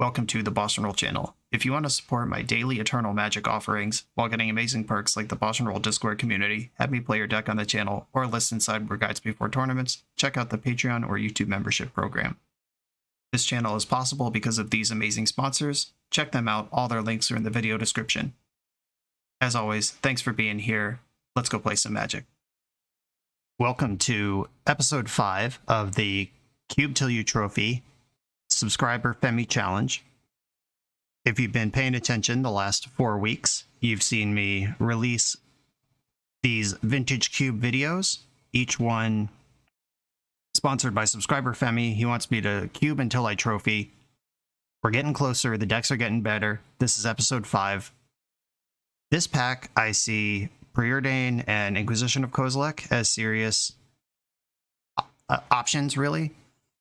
Welcome to the BoshNRoll channel. If you want to support my daily Eternal Magic offerings while getting amazing perks like the BoshNRoll Discord community, have me play your deck on the channel, or listen sideboard guides before tournaments, check out the Patreon or YouTube membership program. This channel is possible because of these amazing sponsors. Check them out, all their links are in the video description. As always, thanks for being here. Let's go play some Magic. Welcome to episode 5 of the Cube Till You Trophy Subscriber Femi Challenge. If you've been paying attention the last 4 weeks, you've seen me release these vintage cube videos, each one sponsored by subscriber Femi. He wants me to cube until I trophy. We're getting closer, the decks are getting better. This is episode 5. This pack, I see Preordain and Inquisition of Kozilek as serious options, really.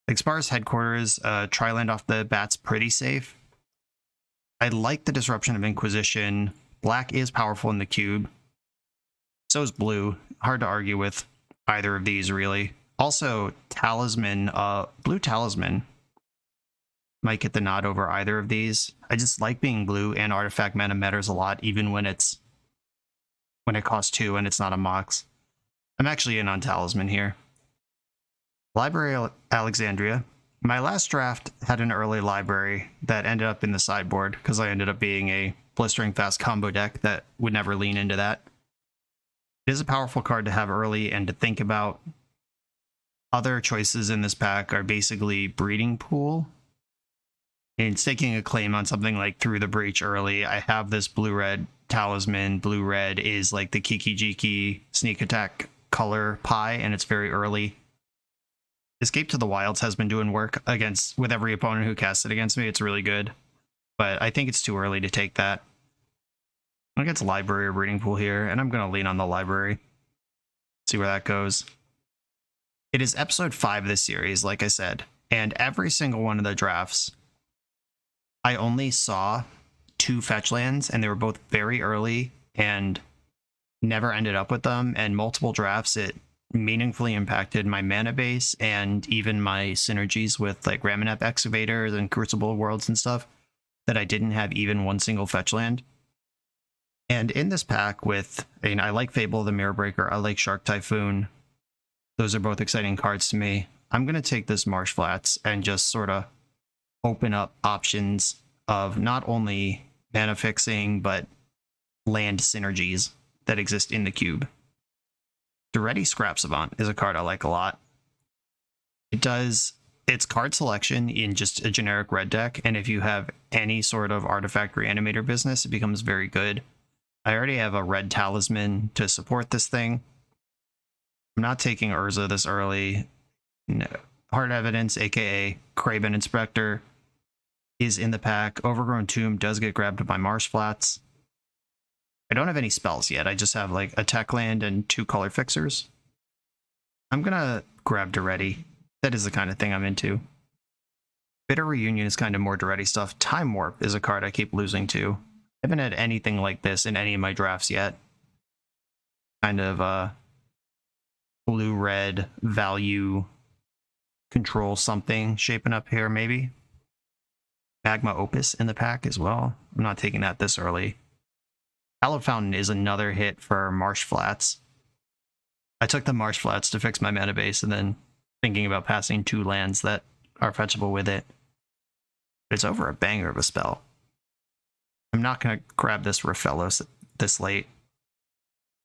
Expire's Headquarters, Triland off the bat's pretty safe. I like the disruption of Inquisition. Black is powerful in the cube. So is blue. Hard to argue with either of these, really. Also, Talisman, blue Talisman might get the nod over either of these. I just like being blue, and Artifact Mana matters a lot, even when it costs 2 and it's not a Mox. I'm actually in on Talisman here. Library Alexandria. My last draft had an early library that ended up in the sideboard because I ended up being a blistering fast combo deck that would never lean into that. It is a powerful card to have early and to think about. Other choices in this pack are basically Breeding Pool and staking a claim on something like Through the Breach early. I have this blue-red Talisman. Blue-red is like the Kiki Jiki sneak attack color pie, and it's very early. Escape to the Wilds has been doing work with every opponent who casts it against me. It's really good, but I think it's too early to take that. I get to Library or Breeding Pool here, and I'm going to lean on the Library. See where that goes. It is episode 5 of this series, like I said, and every single one of the drafts, I only saw 2 fetch lands, and they were both very early and never ended up with them, and multiple drafts it meaningfully impacted my mana base and even my synergies with like Ramanap Excavators and Crucible Worlds and stuff that I didn't have even one single fetch land. And in this pack I like Fable of the Mirror Breaker, I like Shark Typhoon. Those are both exciting cards to me. I'm going to take this Marsh Flats and just sort of open up options of not only mana fixing, but land synergies that exist in the cube. Duretti Scrap Savant is a card I like a lot. It's card selection in just a generic red deck, and if you have any sort of artifact reanimator business, it becomes very good. I already have a red Talisman to support this thing. I'm not taking Urza this early. No. Hard Evidence, aka Kraben Inspector, is in the pack. Overgrown Tomb does get grabbed by Marsh Flats. I don't have any spells yet. I just have like a tech land and 2 color fixers. I'm gonna grab Duretti. That is the kind of thing I'm into. Bitter Reunion is kind of more Duretti stuff. Time Warp is a card I keep losing to. I haven't had anything like this in any of my drafts yet. Kind of blue-red value control something shaping up here, maybe. Magma Opus in the pack as well. I'm not taking that this early. Hallowed Fountain is another hit for Marsh Flats. I took the Marsh Flats to fix my mana base and then thinking about passing 2 lands that are fetchable with it. It's over a banger of a spell. I'm not going to grab this Raphellos this late.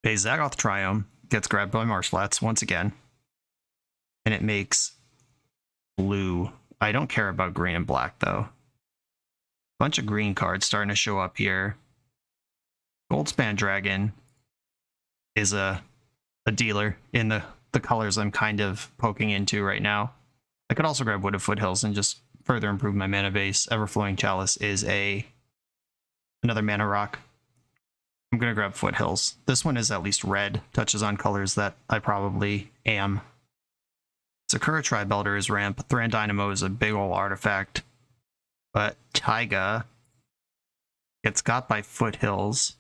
A Zagoth Triome gets grabbed by Marsh Flats once again. And it makes blue. I don't care about green and black though. Bunch of green cards starting to show up here. Goldspan Dragon is a dealer in the colors I'm kind of poking into right now. I could also grab Wooded Foothills and just further improve my mana base. Everflowing Chalice is another mana rock. I'm going to grab Foothills. This one is at least red, touches on colors that I probably am. Sakura Tribelder is ramp. Thran Dynamo is a big ol' artifact. But Taiga gets got by Foothills.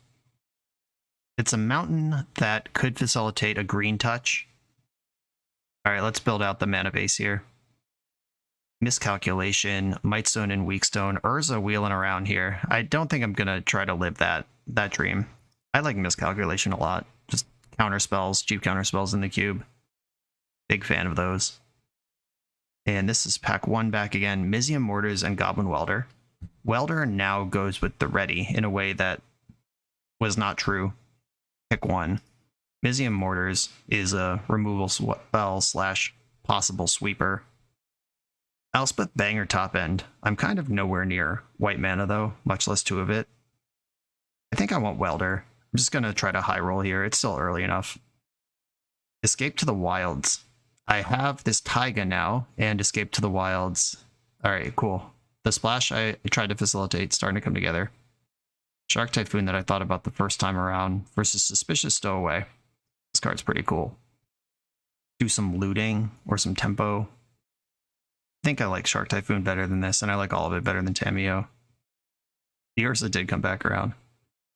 It's a mountain that could facilitate a green touch. Alright, let's build out the mana base here. Miscalculation, Mightstone and Weakstone, Urza wheeling around here. I don't think I'm gonna try to live that dream. I like Miscalculation a lot. Just counter spells, cheap counter spells in the cube. Big fan of those. And this is pack 1 back again. Mizium Mortars and Goblin Welder. Welder now goes with the ready in a way that was not true. Pick 1. Mizium Mortars is a removal spell / possible sweeper. Elspeth Banger top end. I'm kind of nowhere near white mana though, much less 2 of it. I think I want Welder. I'm just going to try to high roll here. It's still early enough. Escape to the Wilds. I have this Taiga now, and Escape to the Wilds. Alright, cool. The splash I tried to facilitate starting to come together. Shark Typhoon that I thought about the first time around versus Suspicious Stowaway. This card's pretty cool. Do some looting or some tempo. I think I like Shark Typhoon better than this, and I like all of it better than Tamiyo. The Ursa did come back around.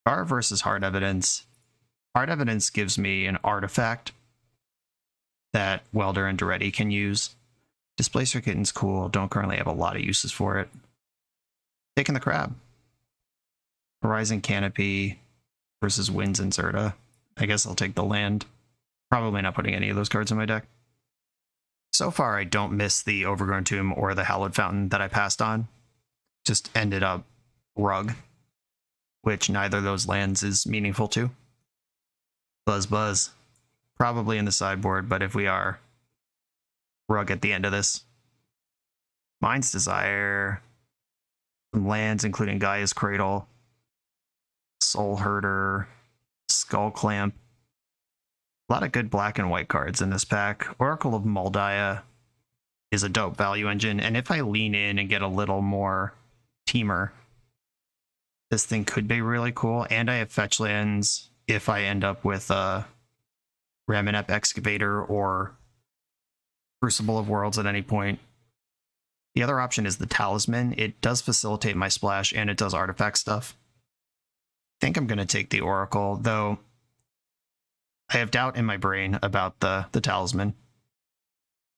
Bar versus Hard Evidence. Hard Evidence gives me an artifact that Welder and Duretti can use. Displacer Kitten's cool. Don't currently have a lot of uses for it. Taking the Crab. Horizon Canopy versus Winds and Zerta. I guess I'll take the land. Probably not putting any of those cards in my deck. So far, I don't miss the Overgrown Tomb or the Hallowed Fountain that I passed on. Just ended up Rug, which neither of those lands is meaningful to. Buzz. Probably in the sideboard, but if we are, Rug at the end of this. Mind's Desire. Some lands, including Gaia's Cradle. Soul Herder. Skull Clamp. A lot of good black and white cards in this pack. Oracle of Moldiah is a dope value engine, and if I lean in and get a little more teamer, this thing could be really cool. And I have fetch lands if I end up with a Raminep Excavator or Crucible of Worlds at any point. The other option is the Talisman. It does facilitate my splash, and it does artifact stuff. I think I'm going to take the Oracle, though I have doubt in my brain about the Talisman.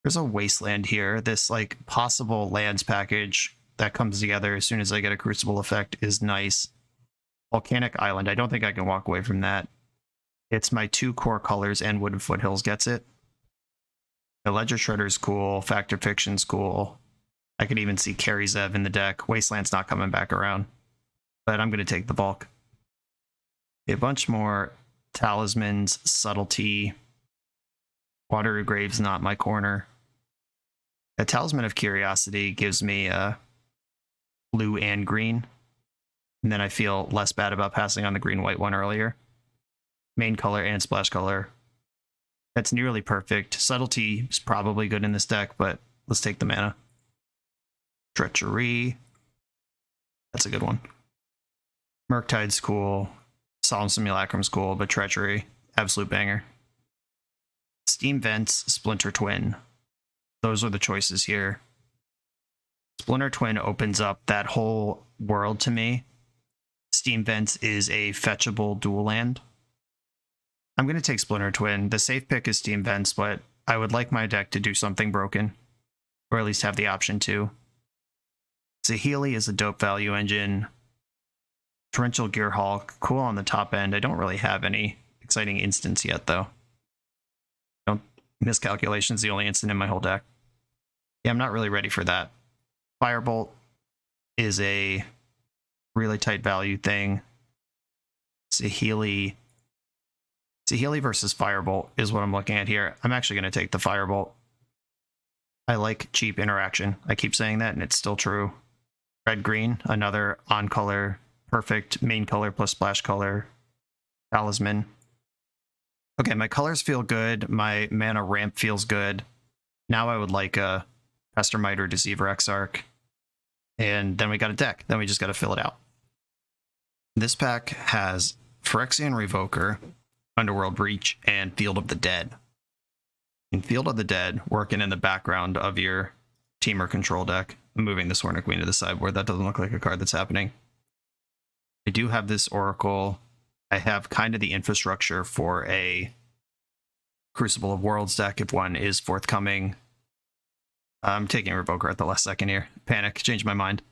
There's a Wasteland here. This like possible lands package that comes together as soon as I get a Crucible effect is nice. Volcanic Island. I don't think I can walk away from that. It's my 2 core colors, and Wooded Foothills gets it. The Ledger Shredder's cool. Factor Fiction's cool. I could even see Carry Zev in the deck. Wasteland's not coming back around. But I'm going to take the bulk. A bunch more Talismans, Subtlety. Watery Grave's not my corner. A Talisman of Curiosity gives me blue and green. And then I feel less bad about passing on the green-white one earlier. Main color and splash color. That's nearly perfect. Subtlety is probably good in this deck, but let's take the mana. Treachery. That's a good one. Murktide's cool. Solemn Simulacrum's cool, but Treachery, absolute banger. Steam Vents, Splinter Twin. Those are the choices here. Splinter Twin opens up that whole world to me. Steam Vents is a fetchable dual land. I'm going to take Splinter Twin. The safe pick is Steam Vents, but I would like my deck to do something broken, or at least have the option to. Zahili is a dope value engine. Torrential Gearhulk, cool on the top end. I don't really have any exciting instants yet, though. Miscalculation's the only instant in my whole deck. Yeah, I'm not really ready for that. Firebolt is a really tight value thing. Zahili versus Firebolt is what I'm looking at here. I'm actually going to take the Firebolt. I like cheap interaction. I keep saying that, and it's still true. Red-green, another on-color, perfect main color plus splash color Talisman. Okay, my colors feel good. My mana ramp feels good. Now I would like a Pestermite or Deceiver Exarch. And then we got a deck. Then we just got to fill it out. This pack has Phyrexian Revoker, Underworld Breach, and Field of the Dead. In Field of the Dead, working in the background of your team or control deck. I'm moving this Hornet Queen to the sideboard. That doesn't look like a card that's happening. I do have this Oracle. I have kind of the infrastructure for a Crucible of Worlds deck if one is forthcoming. I'm taking Revoker at the last second here. Panic, change my mind.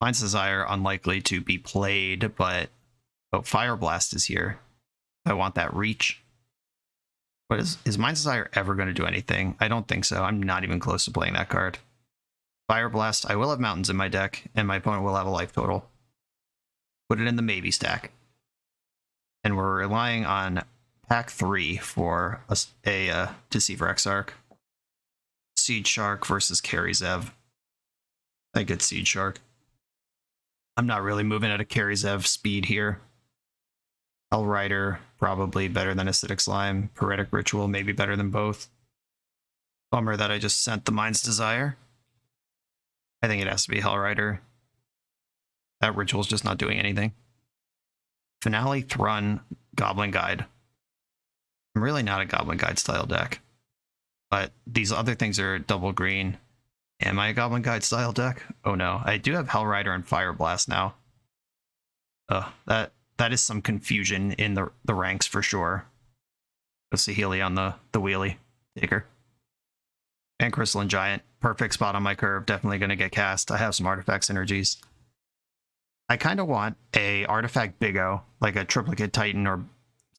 Mind's Desire, unlikely to be played, but Fire Blast is here. I want that reach. But is Mind's Desire ever going to do anything? I don't think so. I'm not even close to playing that card. Fire Blast, I will have mountains in my deck, and my opponent will have a life total. Put it in the maybe stack. And we're relying on pack 3 for a Deceiver Exarch. Seed Shark versus Carry Zev. I get Seed Shark. I'm not really moving at a Carry Zev speed here. Hellrider, probably better than Acidic Slime. Paretic Ritual, maybe better than both. Bummer that I just sent the Mind's Desire. I think it has to be Hellrider. That Ritual's just not doing anything. Finale, Thrun, Goblin Guide. I'm really not a Goblin Guide style deck. But these other things are double green. Am I a Goblin Guide style deck? Oh no, I do have Hellrider and Fire Blast now. That is some confusion in the ranks for sure. Go see Healy on the wheelie. Taker. And Crystalline Giant. Perfect spot on my curve. Definitely going to get cast. I have some artifact synergies. I kind of want a artifact Big O, like a Triplicate Titan or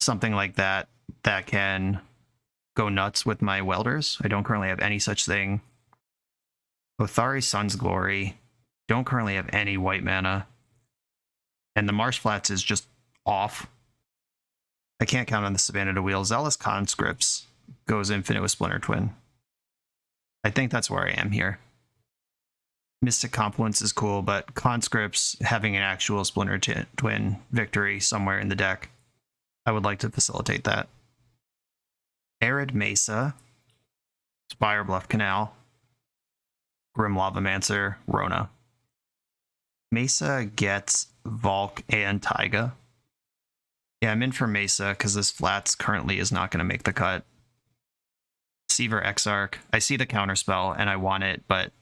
something like that, that can go nuts with my welders. I don't currently have any such thing. Othari Sun's Glory. Don't currently have any white mana. And the Marsh Flats is just off. I can't count on the Savannah to wheel. Zealous Conscripts goes infinite with Splinter Twin. I think that's where I am here. Mystic Confluence is cool, but Conscripts having an actual Splinter Twin victory somewhere in the deck, I would like to facilitate that. Arid Mesa, Spire Bluff Canal, Grim Lavamancer, Rona. Mesa gets Valk and Taiga. Yeah, I'm in for Mesa because this flats currently is not going to make the cut. Deceiver Exarch. I see the counterspell and I want it, but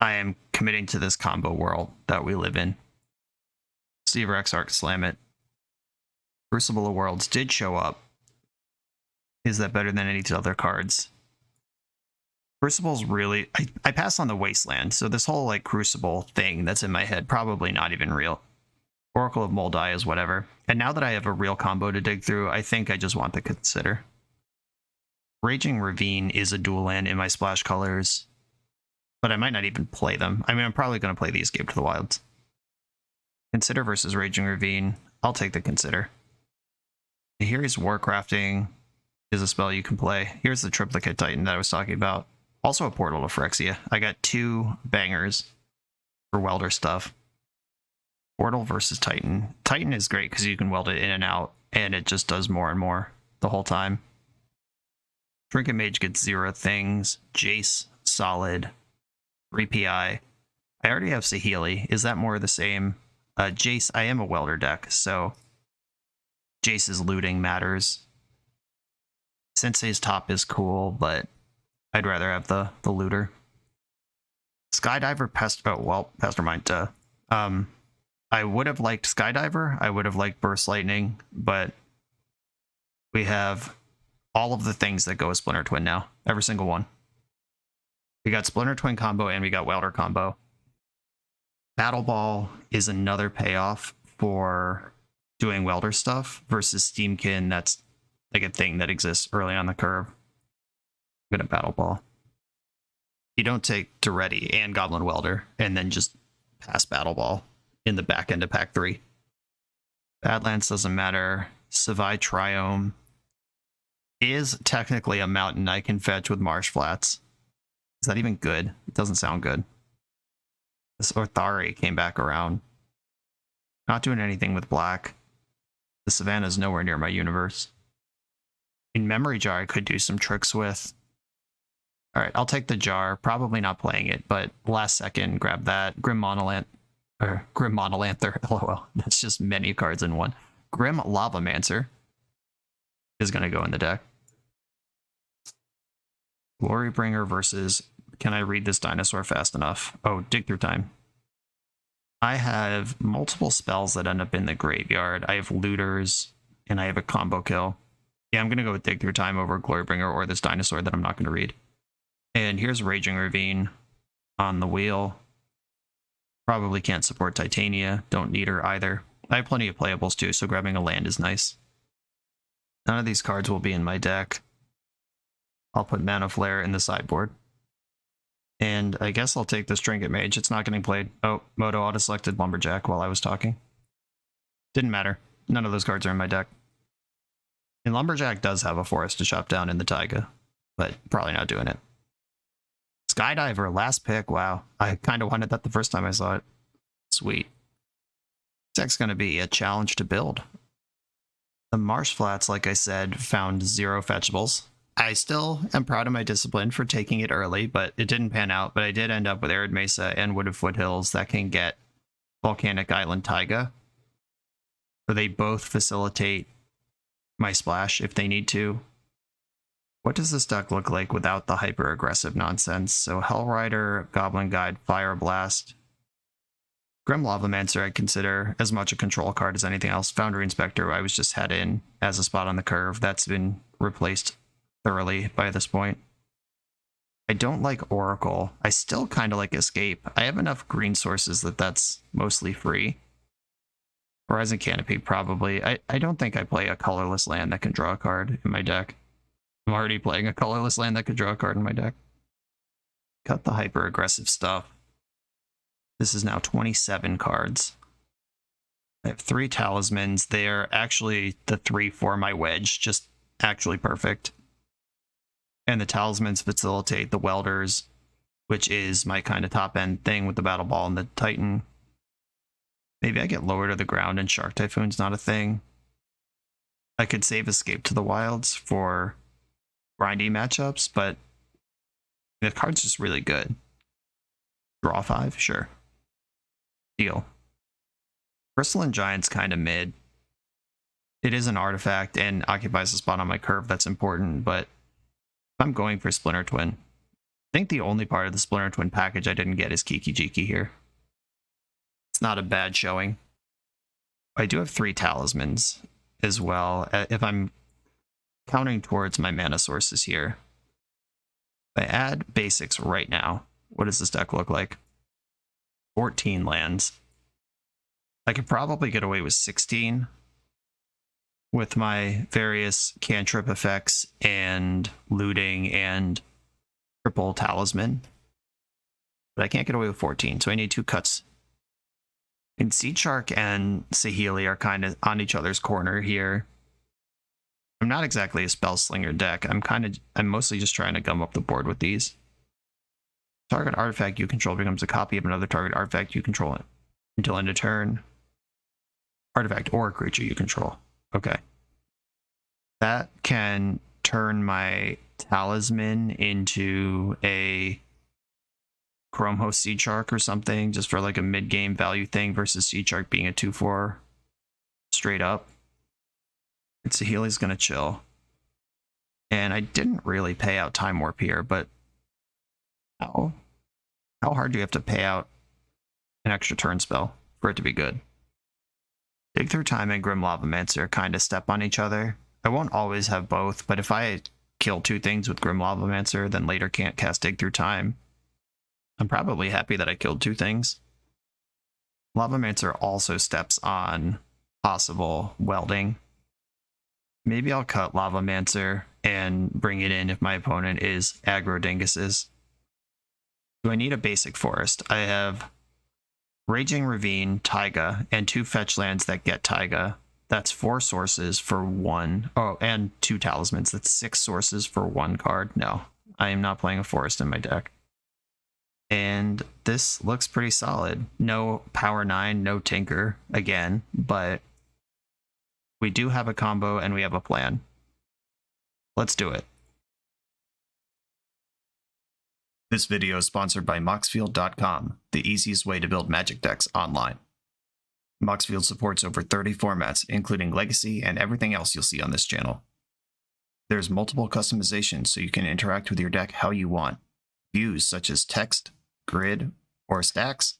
I am committing to this combo world that we live in. Deceiver Exarch, slam it. Crucible of Worlds did show up. Is that better than any other cards? Crucible's really... I passed on the Wasteland, so this whole like Crucible thing that's in my head, probably not even real. Oracle of Moldai is whatever. And now that I have a real combo to dig through, I think I just want to consider. Raging Ravine is a dual land in my splash colors, but I might not even play them. I mean, I'm probably going to play the Escape to the Wilds. Consider versus Raging Ravine. I'll take the Consider. Here's Warcrafting is a spell you can play. Here's the Triplicate Titan that I was talking about. Also a Portal to Phyrexia. I got 2 bangers for welder stuff. Portal versus Titan. Titan is great because you can weld it in and out, and it just does more and more the whole time. Trinket Mage gets 0 things. Jace, solid. 3 PI. I already have Saheeli. Is that more of the same? Jace, I am a welder deck, so Jace's looting matters. Sensei's top is cool, but I'd rather have the looter. Skydiver, Pestermint. I would have liked Skydiver. I would have liked Burst Lightning, but we have all of the things that go with Splinter Twin now. Every single one. We got Splinter Twin combo and we got Welder combo. Battle Ball is another payoff for doing welder stuff versus Steamkin. That's like a thing that exists early on the curve. I'm gonna Battle Ball. You don't take Duretti and Goblin Welder and then just pass Battle Ball in the back end of pack 3. Badlands doesn't matter. Savai Triome is technically a mountain I can fetch with Marsh Flats. Is that even good? It doesn't sound good. This Othari came back around. Not doing anything with black. The Savannah's nowhere near my universe. In Memory Jar, I could do some tricks with. Alright, I'll take the jar. Probably not playing it, but last second, grab that. Grim Monolanther, lol. That's just many cards in one. Grim Lavamancer is going to go in the deck. Glorybringer versus... Can I read this dinosaur fast enough? Oh, Dig Through Time. I have multiple spells that end up in the graveyard. I have looters, and I have a combo kill. Yeah, I'm going to go with Dig Through Time over Glorybringer or this dinosaur that I'm not going to read. And here's Raging Ravine on the wheel. Probably can't support Titania. Don't need her either. I have plenty of playables too, so grabbing a land is nice. None of these cards will be in my deck. I'll put Mana Flare in the sideboard. And I guess I'll take this Trinket Mage. It's not getting played. Oh, Moto auto-selected Lumberjack while I was talking. Didn't matter. None of those cards are in my deck. And Lumberjack does have a forest to chop down in the Taiga, but probably not doing it. Skydiver, last pick. Wow. I kind of wanted that the first time I saw it. Sweet. This deck's going to be a challenge to build. The Marsh Flats, like I said, found 0 fetchables. I still am proud of my discipline for taking it early, but it didn't pan out. But I did end up with Arid Mesa and Wooded Foothills that can get Volcanic Island Taiga. So they both facilitate my splash if they need to. What does this deck look like without the hyper-aggressive nonsense? So Hellrider, Goblin Guide, Fire Blast. Grim Lavamancer I'd consider as much a control card as anything else. Foundry Inspector I was just had in as a spot on the curve. That's been replaced thoroughly by this point. I don't like Oracle. I still kind of like Escape. I have enough green sources that that's mostly free. Horizon Canopy, probably. I don't think I play a colorless land that can draw a card in my deck. I'm already playing a colorless land that could draw a card in my deck. Cut the hyper-aggressive stuff. This is now 27 cards. I have 3 talismans. They're actually the 3 for my wedge, just actually perfect. And the talismans facilitate the welders, which is my kind of top-end thing with the Battle Ball and the Titan. Maybe I get lower to the ground and Shark Typhoon's not a thing. I could save Escape to the Wilds for grindy matchups, but the card's just really good. Draw 5? Sure. Deal. Crystalline Giant's kind of mid. It is an artifact and occupies a spot on my curve that's important, but if I'm going for Splinter Twin, I think the only part of the Splinter Twin package I didn't get is Kiki Jiki here. It's not a bad showing. I do have 3 talismans as well. If I'm counting towards my mana sources here, if I add basics right now, what does this deck look like? 14 lands. I could probably get away with 16 with my various cantrip effects and looting and triple talisman. But I can't get away with 14, so I need 2 cuts. And Seed Shark and Saheeli are kind of on each other's corner here. I'm not exactly a spell slinger deck. I'm mostly just trying to gum up the board with these. Target artifact you control becomes a copy of another target artifact you control until end of turn. Artifact or creature you control. Okay. That can turn my talisman into a Chrome Host Seed Shark or something, just for like a mid-game value thing versus Seed Shark being a 2/4 straight up. And Saheeli's gonna chill. And I didn't really pay out Time Warp here, but how hard do you have to pay out an extra turn spell for it to be good? Dig Through Time and Grim Lavamancer kind of step on each other. I won't always have both, but if I kill 2 things with Grim Lavamancer, then later can't cast Dig Through Time, I'm probably happy that I killed 2 things. Lavamancer also steps on possible welding. Maybe I'll cut Lavamancer and bring it in if my opponent is aggro dinguses. Do I need a basic forest? I have Raging Ravine, Taiga, and 2 fetch lands that get Taiga. That's 4 sources for 1. Oh, and 2 talismans. That's 6 sources for 1 card. No, I am not playing a forest in my deck. And this looks pretty solid. No Power 9, no Tinker again, but we do have a combo and we have a plan. Let's do it. This video is sponsored by Moxfield.com, the easiest way to build Magic decks online. Moxfield supports over 30 formats, including Legacy and everything else you'll see on this channel. There's multiple customizations so you can interact with your deck how you want. Views such as text, grid, or stacks,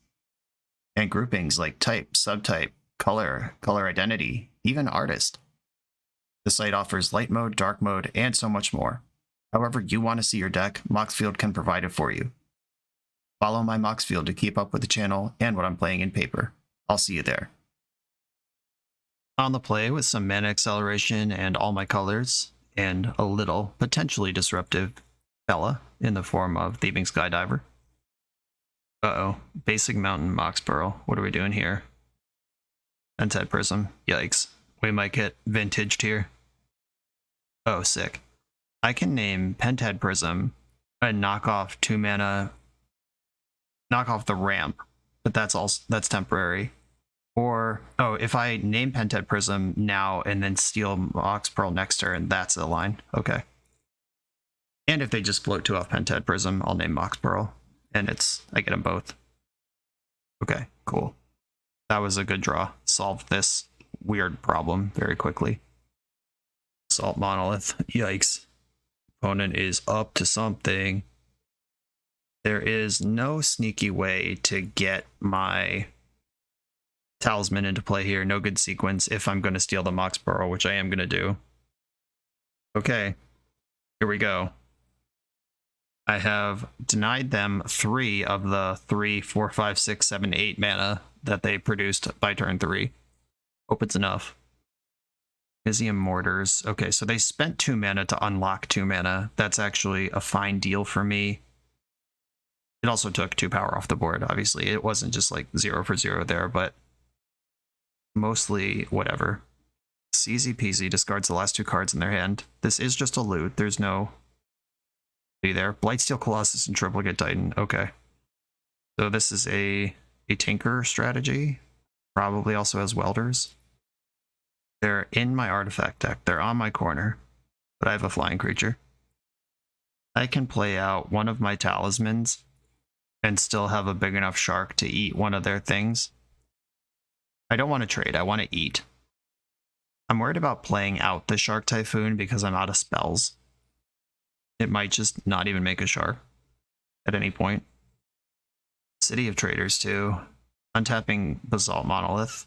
and groupings like type, subtype, color, color identity, even artist. The site offers light mode, dark mode, and so much more. However you want to see your deck, Moxfield can provide it for you. Follow my Moxfield to keep up with the channel and what I'm playing in paper. I'll see you there. On the play with some mana acceleration and all my colors, and a little, potentially disruptive fella in the form of Thieving Skydiver. Uh-oh. Basic Mountain Mox Pearl. What are we doing here? Pentad Prism. Yikes. We might get vintaged here. Oh, sick. I can name Pentad Prism and knock off 2 mana, knock off the ramp, but that's temporary. Or, oh, if I name Pentad Prism now and then steal Mox Pearl next turn, that's the line. Okay. And if they just float 2 off Pentad Prism, I'll name Mox Pearl, and I get them both. Okay, cool. That was a good draw. Solved this weird problem very quickly. Salt Monolith. Yikes. Opponent is up to something. There is no sneaky way to get my Talisman into play here. No good sequence if I'm going to steal the Mox Pearl, which I am going to do. Okay. Here we go. I have denied them 3 of the 3, 4, 5, 6, 7, 8 mana that they produced by turn 3. Hope it's enough. Izium Mortars. Okay, so they spent 2 mana to unlock 2 mana. That's actually a fine deal for me. It also took 2 power off the board, obviously. It wasn't just like 0 for 0 there, but mostly whatever. It's easy peasy. Discards the last 2 cards in their hand. This is just a loot. There's no there. Blightsteel Colossus and Triplicate Titan. Okay. So this is a Tinker strategy. Probably also has Welders. They're in my artifact deck. They're on my corner. But I have a flying creature. I can play out one of my talismans and still have a big enough shark to eat one of their things. I don't want to trade. I want to eat. I'm worried about playing out the Shark Typhoon because I'm out of spells. It might just not even make a shark at any point. City of Traders too. Untapping Basalt Monolith.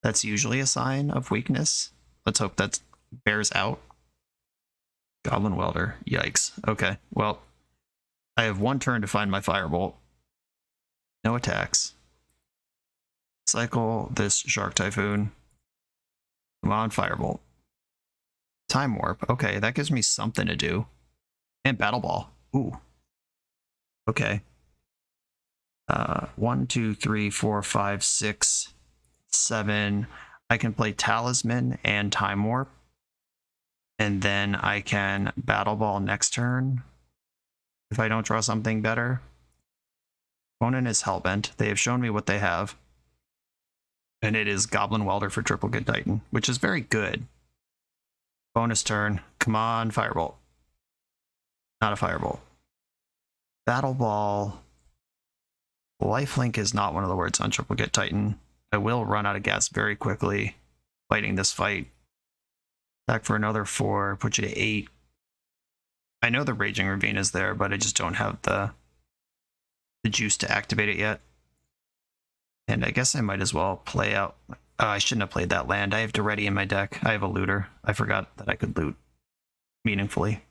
That's usually a sign of weakness. Let's hope that bears out. Goblin Welder. Yikes. Okay, well, I have 1 turn to find my Firebolt. No attacks. Cycle this Shark Typhoon. Come on, Firebolt. Time Warp. Okay, that gives me something to do. And Battle Ball. Ooh. Okay. 1, 2, 3, 4, 5, 6, 7. I can play Talisman and Time Warp. And then I can Battle Ball next turn if I don't draw something better. Opponent is Hellbent. They have shown me what they have. And it is Goblin Welder for Triplicate Titan, which is very good. Bonus turn. Come on, Firebolt. Not a Firebolt. Battle Ball. Lifelink is not one of the words on Triplicate Titan. I will run out of gas very quickly fighting this fight. Back for another 4, put you to 8. I know the Raging Ravine is there, but I just don't have the juice to activate it yet. And I guess I might as well play out. I shouldn't have played that land. I have Duretti in my deck. I have a looter. I forgot that I could loot meaningfully.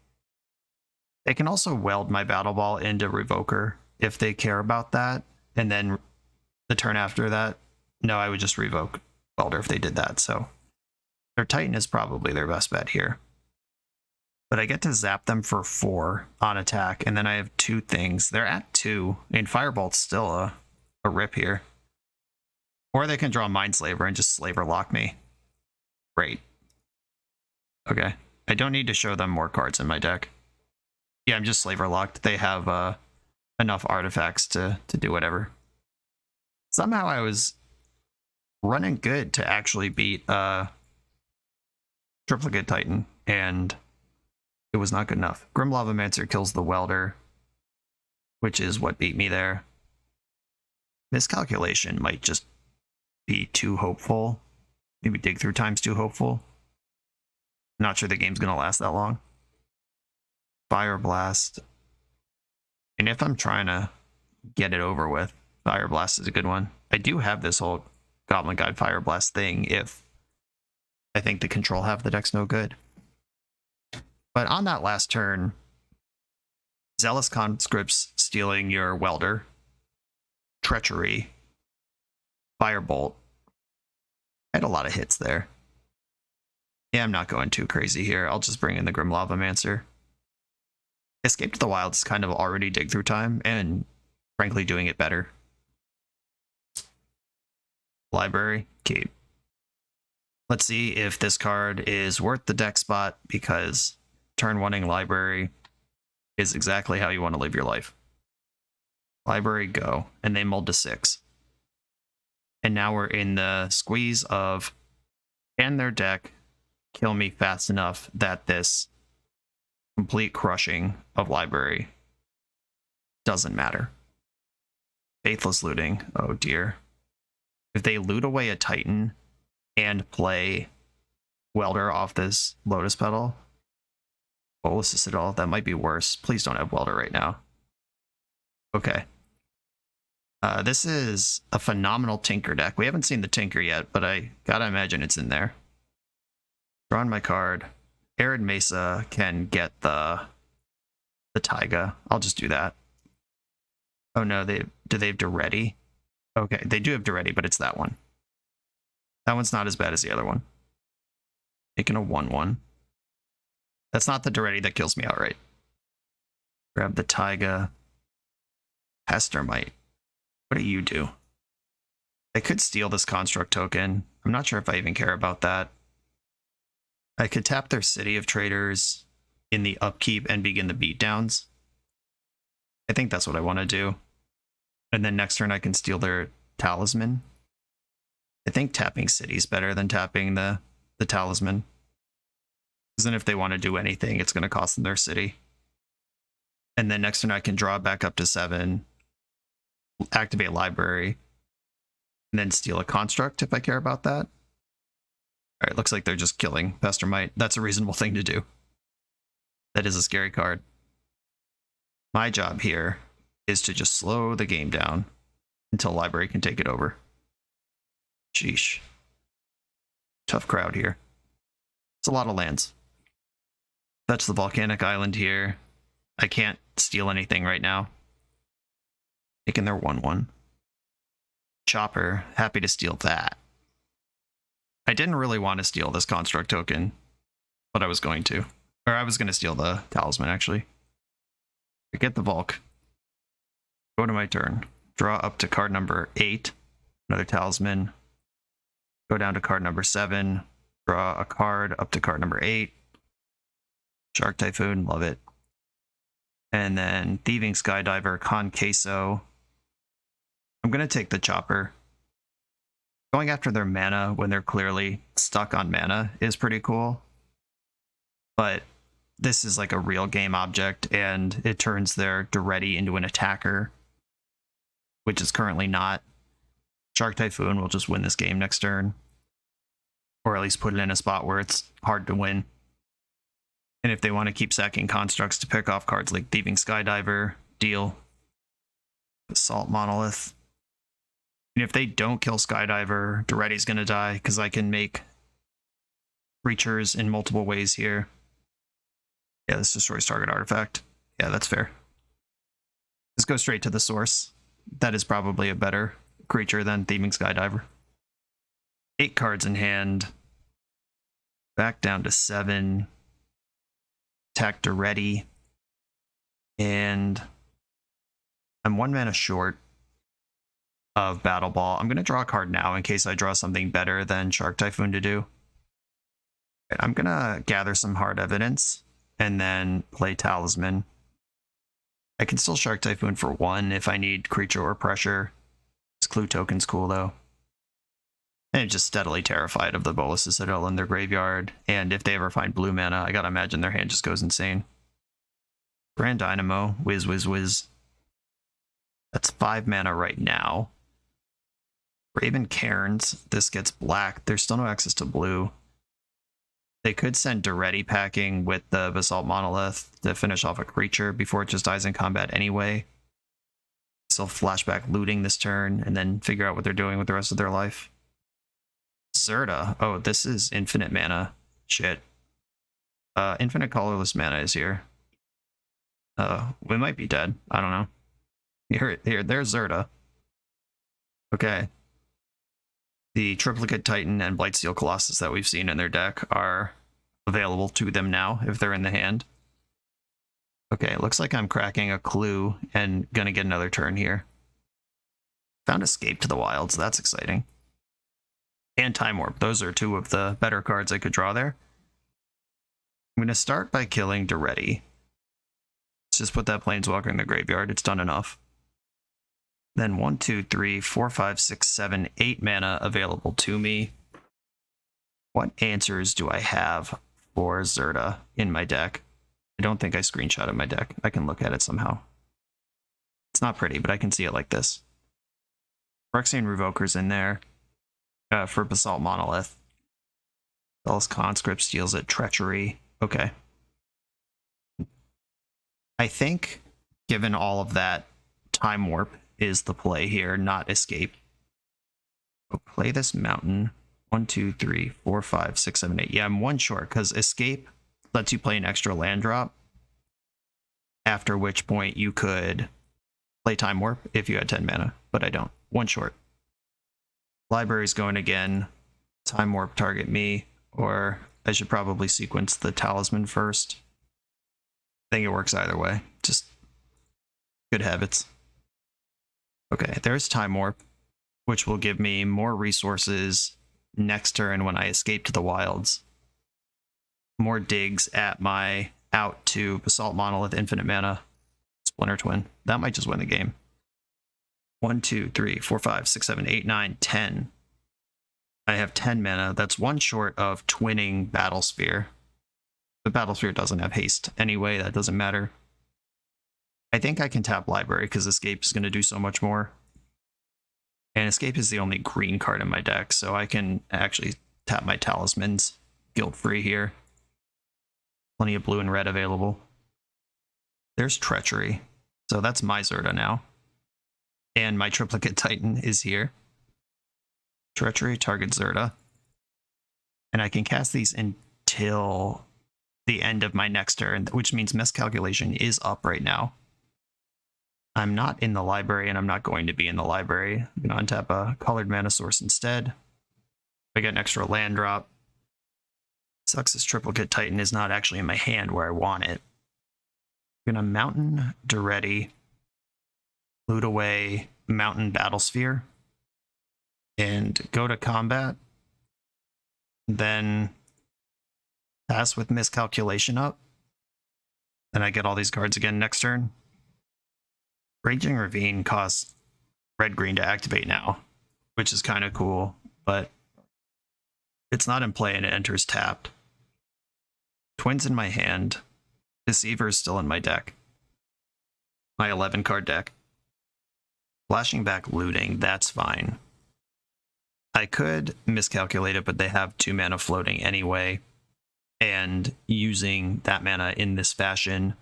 They can also weld my Battle Ball into Revoker if they care about that. And then the turn after that, no, I would just revoke Welder if they did that. So their Titan is probably their best bet here. But I get to zap them for 4 on attack, and then I have 2 things. They're at 2, and Firebolt's still a rip here. Or they can draw Mindslaver and just Slaver lock me. Great. Okay. I don't need to show them more cards in my deck. Yeah, I'm just Slaver locked. They have enough artifacts to do whatever. Somehow I was running good to actually beat Triplicate Titan, and it was not good enough. Grim Lavamancer kills the Welder, which is what beat me there. Miscalculation might just be too hopeful. Maybe Dig Through Time's too hopeful. Not sure the game's going to last that long. Fire Blast. And if I'm trying to get it over with, Fire Blast is a good one. I do have this whole Goblin Guide Fire Blast thing if I think the control half of the deck's no good. But on that last turn, Zealous Conscripts stealing your Welder, Treachery, Firebolt. I had a lot of hits there. Yeah, I'm not going too crazy here. I'll just bring in the Grim Lavamancer. Escape to the Wild is kind of already dig through time, and frankly doing it better. Library, keep. Let's see if this card is worth the deck spot, because turn one-ing Library is exactly how you want to live your life. Library, go. And they mulled to 6. And now we're in the squeeze of, can their deck kill me fast enough that this complete crushing of Library doesn't matter. Faithless looting, oh dear. If they loot away a Titan and play Welder off this Lotus Petal, Bolas at all, that might be worse. Please don't have Welder right now. Okay. This is a phenomenal Tinker deck. We haven't seen the Tinker yet, but I gotta imagine it's in there. Drawing my card. Arid Mesa can get the Taiga. I'll just do that. Oh no, do they have Duretti? Okay, they do have Duretti, but it's that one. That one's not as bad as the other one. Making a 1/1. That's not the Duretti that kills me outright. Grab the Taiga. Pestermite. What do you do? I could steal this Construct token. I'm not sure if I even care about that. I could tap their City of Traders in the upkeep and begin the beatdowns. I think that's what I want to do. And then next turn I can steal their Talisman. I think tapping City's better than tapping the Talisman. Because then if they want to do anything, it's going to cost them their City. And then next turn I can draw back up to 7, activate Library, and then steal a Construct if I care about that. Alright, looks like they're just killing Pestermite. That's a reasonable thing to do. That is a scary card. My job here is to just slow the game down until Library can take it over. Sheesh. Tough crowd here. It's a lot of lands. That's the Volcanic Island here. I can't steal anything right now. Taking their 1/1. Chopper, happy to steal that. I didn't really want to steal this Construct token, but I was going to. Or I was going to steal the Talisman, actually. Get the Volk. Go to my turn. Draw up to card number 8. Another Talisman. Go down to card number 7. Draw a card up to card number 8. Shark Typhoon, love it. And then Thieving Skydiver, Con Queso. I'm going to take the Chopper. Going after their mana when they're clearly stuck on mana is pretty cool. But this is like a real game object, and it turns their Duretti into an attacker, which is currently not. Shark Typhoon will just win this game next turn. Or at least put it in a spot where it's hard to win. And if they want to keep sacking constructs to pick off cards like Thieving Skydiver, deal. Assault Monolith. And if they don't kill Skydiver, Duretti's going to die, because I can make creatures in multiple ways here. Yeah, this destroys target artifact. Yeah, that's fair. Let's go straight to the source. That is probably a better creature than Thieving Skydiver. 8 cards in hand. Back down to 7. Attack Duretti. And I'm 1 mana short of Battle Ball. I'm going to draw a card now in case I draw something better than Shark Typhoon to do. I'm going to gather some hard evidence and then play Talisman. I can still Shark Typhoon for 1 if I need creature or pressure. This Clue token's cool though. And I'm just steadily terrified of the Bolas Citadel in their graveyard, and if they ever find blue mana, I gotta imagine their hand just goes insane. Grand Dynamo, whiz whiz whiz. That's 5 mana right now. Raven Cairns, this gets black. There's still no access to blue. They could send Duretti packing with the Basalt Monolith to finish off a creature before it just dies in combat anyway. So flashback looting this turn and then figure out what they're doing with the rest of their life. Zerta. Oh, this is infinite mana. Shit. Infinite colorless mana is here. We might be dead. I don't know. There's Zerta. Okay. The Triplicate Titan and Blightsteel Colossus that we've seen in their deck are available to them now if they're in the hand. Okay, looks like I'm cracking a clue and gonna get another turn here. Found Escape to the Wilds, that's exciting. And Time Warp, those are two of the better cards I could draw there. I'm gonna start by killing Duretti. Let's just put that Planeswalker in the graveyard, it's done enough. Then 1, 2, 3, 4, 5, 6, 7, 8 mana available to me. What answers do I have for Zerta in my deck? I don't think I screenshotted my deck. I can look at it somehow. It's not pretty, but I can see it like this. Phyrexian Revoker's in there for Basalt Monolith. Dallas Conscript steals it. Treachery. Okay. I think, given all of that, Time Warp is the play here, not Escape. So play this Mountain. 1, 2, 3, 4, 5, 6, 7, 8. Yeah, I'm one short, because Escape lets you play an extra land drop, after which point you could play Time Warp if you had 10 mana, but I don't. One short. Library's going again. Time Warp target me, or I should probably sequence the Talisman first. I think it works either way. Just good habits. Okay, there's Time Warp, which will give me more resources next turn when I escape to the wilds. More digs at my out to Basalt Monolith, infinite mana, Splinter Twin. That might just win the game. 1, 2, 3, 4, 5, 6, 7, 8, 9, 10. I have 10 mana. That's one short of twinning Battlesphere. The Battlesphere doesn't have haste anyway, that doesn't matter. I think I can tap Library because Escape is going to do so much more. And Escape is the only green card in my deck, so I can actually tap my Talismans guilt-free here. Plenty of blue and red available. There's Treachery. So that's my Zerta now. And my Triplicate Titan is here. Treachery targets Zerta. And I can cast these until the end of my next turn, which means Miscalculation is up right now. I'm not in the library, and I'm not going to be in the library. I'm going to untap a colored mana source instead. I get an extra land drop. Sucks this Triplicate Titan is not actually in my hand where I want it. I'm going to Mountain Duretti, loot away Mountain Battlesphere, and go to combat. Then pass with Miscalculation up. Then I get all these cards again next turn. Raging Ravine costs red-green to activate now, which is kind of cool, but it's not in play and it enters tapped. Twins in my hand. Deceiver is still in my deck. My 11-card deck. Flashing back looting, that's fine. I could miscalculate it, but they have 2 mana floating anyway, and using that mana in this fashion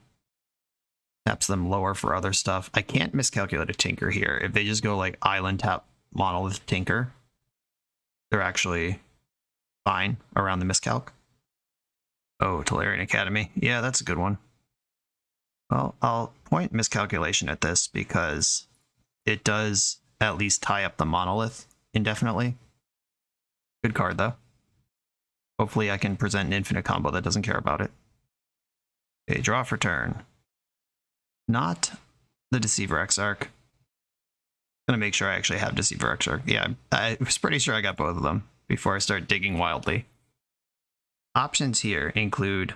taps them lower for other stuff. I can't miscalculate a Tinker here. If they just go like Island tap Monolith Tinker, they're actually fine around the miscalc. Oh, Tolarian Academy. Yeah, that's a good one. Well, I'll point Miscalculation at this because it does at least tie up the Monolith indefinitely. Good card, though. Hopefully I can present an infinite combo that doesn't care about it. Okay, draw for turn. Not the Deceiver Exarch. I'm gonna make sure I actually have Deceiver Exarch. Yeah, I was pretty sure I got both of them before I start digging wildly. Options here include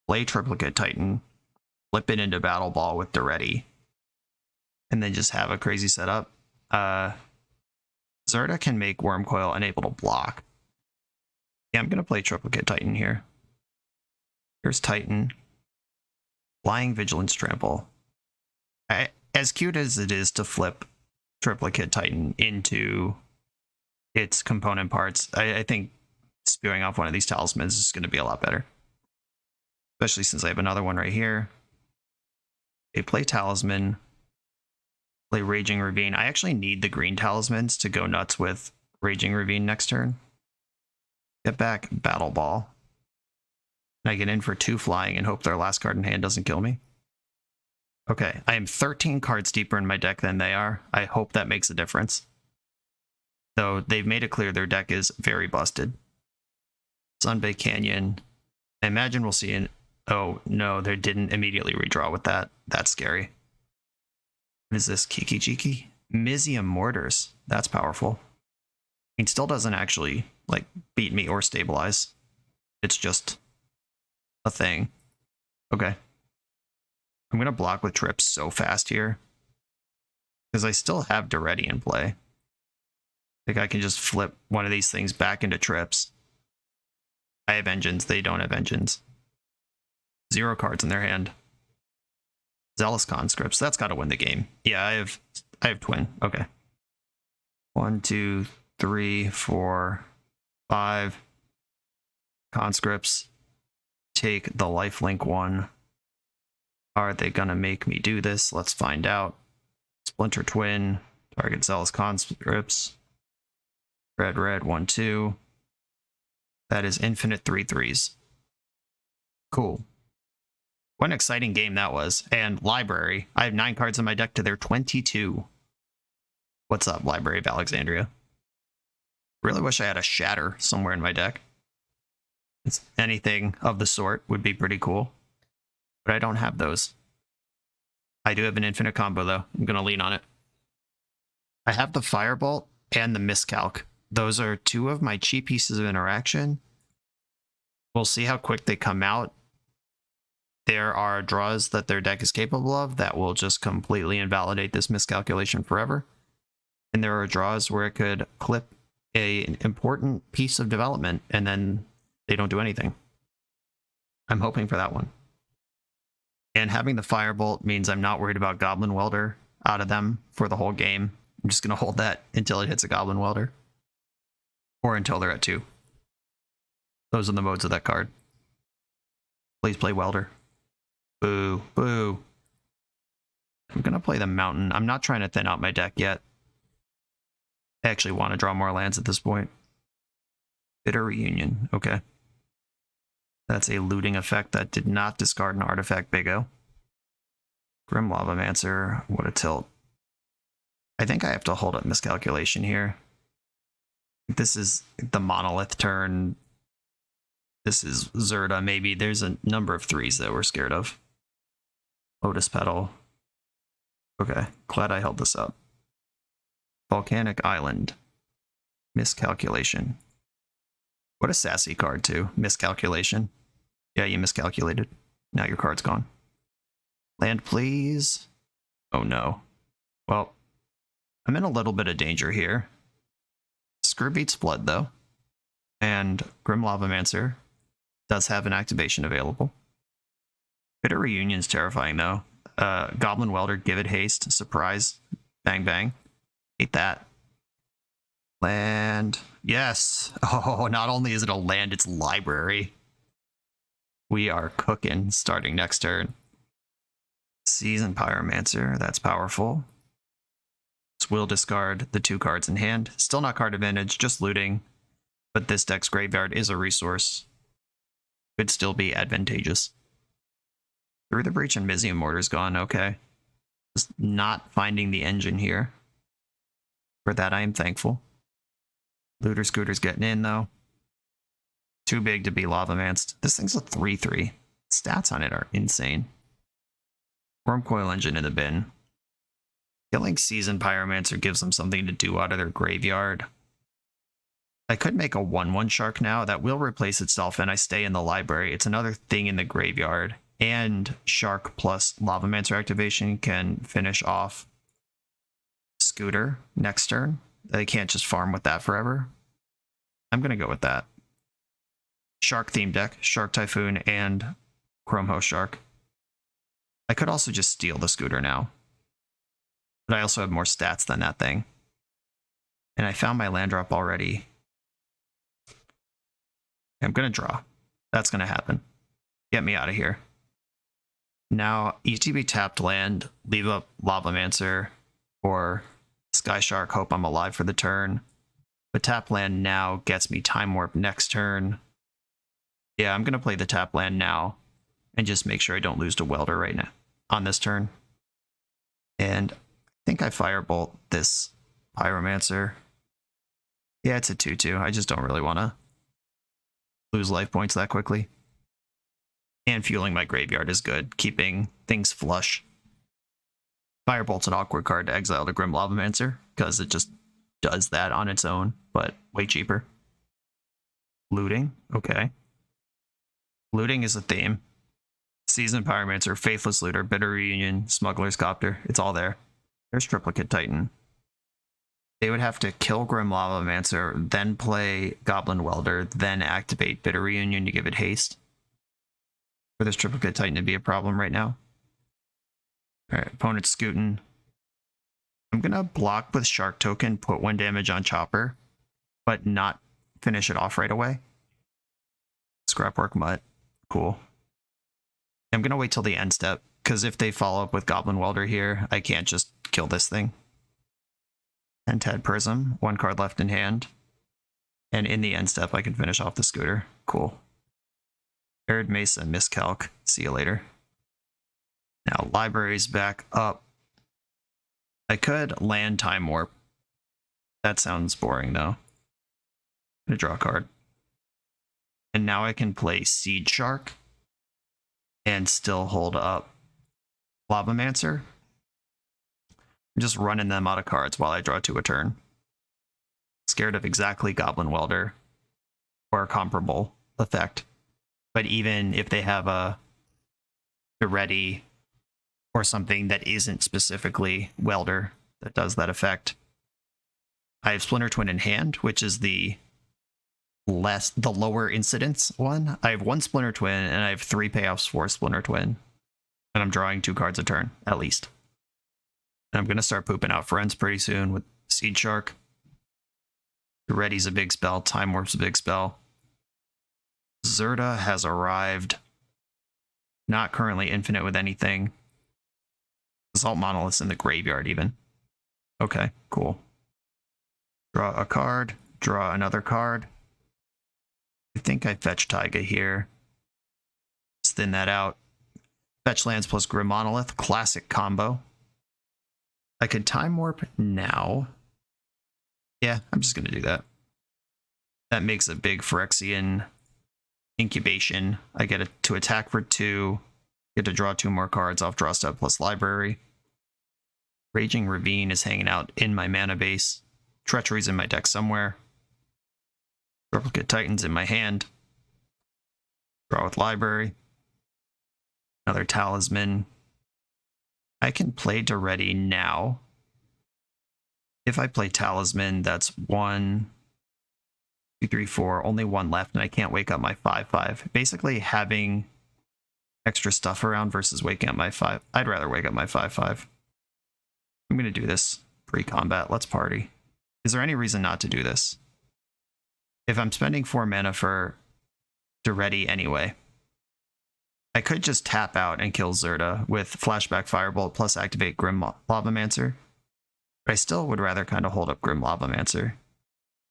play Triplicate Titan, flip it into Battle Ball with Duretti, and then just have a crazy setup. Zerta can make Wormcoil unable to block. Yeah, I'm gonna play Triplicate Titan here. Here's Titan. Flying Vigilance Trample. As cute as it is to flip Triplicate Titan into its component parts, I think spewing off one of these Talismans is going to be a lot better. Especially since I have another one right here. They play Talisman. Play Raging Ravine. I actually need the green Talismans to go nuts with Raging Ravine next turn. Get back Battle Ball. And I get in for 2 flying and hope their last card in hand doesn't kill me. Okay, I am 13 cards deeper in my deck than they are. I hope that makes a difference. Though they've made it clear their deck is very busted. Sunbay Canyon. I imagine we'll see an... Oh, no, they didn't immediately redraw with that. That's scary. What is this? Kiki Jiki? Mizium Mortars. That's powerful. It still doesn't actually, like, beat me or stabilize. It's just a thing. Okay. I'm going to block with trips so fast here. Because I still have Duretti in play. I think I can just flip one of these things back into trips. I have engines. They don't have engines. 0 cards in their hand. Zealous Conscripts. That's got to win the game. Yeah, I have twin. Okay. 1, 2, 3, 4, 5. Conscripts. Take the lifelink one. Are they going to make me do this? Let's find out. Splinter twin. Target Zealous Conscripts. Red, red, 1, 2. That is infinite 3/3s. Cool. What an exciting game that was. And Library. I have 9 cards in my deck to their 22. What's up, Library of Alexandria? Really wish I had a Shatter somewhere in my deck. Anything of the sort would be pretty cool. But I don't have those. I do have an infinite combo, though. I'm going to lean on it. I have the Firebolt and the Miscalc. Those are 2 of my cheap pieces of interaction. We'll see how quick they come out. There are draws that their deck is capable of that will just completely invalidate this miscalculation forever. And there are draws where it could clip an important piece of development and then they don't do anything. I'm hoping for that one. And having the Firebolt means I'm not worried about Goblin Welder out of them for the whole game. I'm just going to hold that until it hits a Goblin Welder. Or until they're at 2. Those are the modes of that card. Please play Welder. Boo. Boo. I'm going to play the Mountain. I'm not trying to thin out my deck yet. I actually want to draw more lands at this point. Bitter Reunion. Okay. That's a looting effect that did not discard an artifact. Big O. Grim Lavamancer. What a tilt. I think I have to hold up Miscalculation here. This is the Monolith turn. This is Zerda, maybe. There's a number of 3s that we're scared of. Lotus Petal. Okay, glad I held this up. Volcanic Island. Miscalculation. What a sassy card, too. Miscalculation. Yeah, you miscalculated. Now your card's gone. Land, please. Oh, no. Well, I'm in a little bit of danger here. Screw beats Flood, though. And Grim Lavamancer does have an activation available. Bitter Reunion's terrifying, though. Goblin Welder, give it haste. Surprise. Bang, bang. Hate that. Land. Yes. Oh, not only is it a land, it's library. We are cooking starting next turn. Seasoned Pyromancer. That's powerful. Will discard the 2 cards in hand. Still not card advantage, just looting. But this deck's graveyard is a resource. Could still be advantageous. Through the Breach and Mizium Mortar's gone, okay. Just not finding the engine here. For that I am thankful. Looter Scooter's getting in though. Too big to be Lavamanced. This thing's a 3/3. Stats on it are insane. Wormcoil Engine in the bin. Killing Seasoned Pyromancer gives them something to do out of their graveyard. I could make a 1/1 Shark now. That will replace itself and I stay in the library. It's another thing in the graveyard. And Shark plus Lavamancer activation can finish off Scooter next turn. They can't just farm with that forever. I'm going to go with that. Shark theme deck, Shark Typhoon, and Chrome Host Shark. I could also just steal the Scooter now. But I also have more stats than that thing. And I found my land drop already. I'm going to draw. That's going to happen. Get me out of here. Now, ETB tapped land, leave up Lavamancer, or Sky Shark, hope I'm alive for the turn. But tap land now gets me Time Warp next turn. Yeah, I'm going to play the tap land now and just make sure I don't lose to Welder right now on this turn. And I think I Firebolt this Pyromancer. Yeah, it's a 2-2. I just don't really want to lose life points that quickly. And fueling my graveyard is good, keeping things flush. Firebolt's an awkward card to exile the Grim Lavamancer, because it just does that on its own, but way cheaper. Looting, okay. Looting is a theme. Seasoned Pyromancer, Faithless Looter, Bitter Reunion, Smuggler's Copter, it's all there. There's Triplicate Titan. They would have to kill Grim Lavamancer, then play Goblin Welder, then activate Bitter Reunion to give it haste. For this Triplicate Titan to be a problem right now. Alright, opponent's scooting. I'm gonna block with Shark Token, put 1 damage on Chopper, but not finish it off right away. Scrapwork Mutt. Cool. I'm gonna wait till the end step, because if they follow up with Goblin Welder here, I can't just kill this thing. Pentad Prism, 1 card left in hand. And in the end step, I can finish off the Scooter. Cool. Arid Mesa, Miscalc. See you later. Now, library's back up. I could land Time Warp. That sounds boring, though. I'm gonna draw a card. And now I can play Seed Shark and still hold up Lavamancer. I'm just running them out of cards while I draw 2 a turn. Scared of exactly Goblin Welder or a comparable effect. But even if they have a ready or something that isn't specifically Welder that does that effect, I have Splinter Twin in hand, which is the lower incidence one. I have 1 Splinter Twin and I have 3 payoffs for Splinter Twin. And I'm drawing 2 cards a turn, at least. And I'm going to start pooping out friends pretty soon with Seed Shark. Ready's a big spell. Time Warp's a big spell. Zerda has arrived. Not currently infinite with anything. Assault Monolith's in the graveyard even. Okay, cool. Draw a card. Draw another card. I think I fetch Taiga here. Just thin that out. Fetch lands plus Grim Monolith. Classic combo. I could Time Warp now. Yeah, I'm just going to do that. That makes a big Phyrexian incubation. I get to attack for 2. Get to draw 2 more cards off draw step plus library. Raging Ravine is hanging out in my mana base. Treachery's in my deck somewhere. Triplicate Titan's in my hand. Draw with library. Another Talisman. I can play to ready now. If I play Talisman, that's 1, 2, 3, 4, only 1 left, and I can't wake up my 5/5. Basically, having extra stuff around versus waking up my 5. I'd rather wake up my 5/5. I'm going to do this pre-combat. Let's party. Is there any reason not to do this? If I'm spending 4 mana for to ready anyway, I could just tap out and kill Zerda with Flashback Firebolt plus activate Grim Lavamancer. But I still would rather kind of hold up Grim Lavamancer.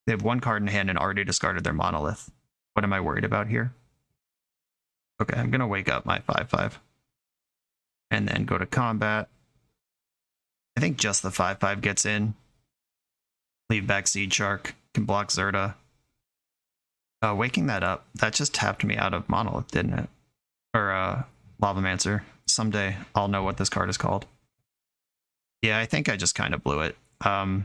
They have 1 card in hand and already discarded their Monolith. What am I worried about here? Okay, I'm going to wake up my 5/5. And then go to combat. I think just the 5/5 gets in. Leave back Seed Shark. Can block Zerda. Waking that up, that just tapped me out of Monolith, didn't it? Or Lavamancer. Someday I'll know what this card is called. Yeah, I think I just kind of blew it. I'm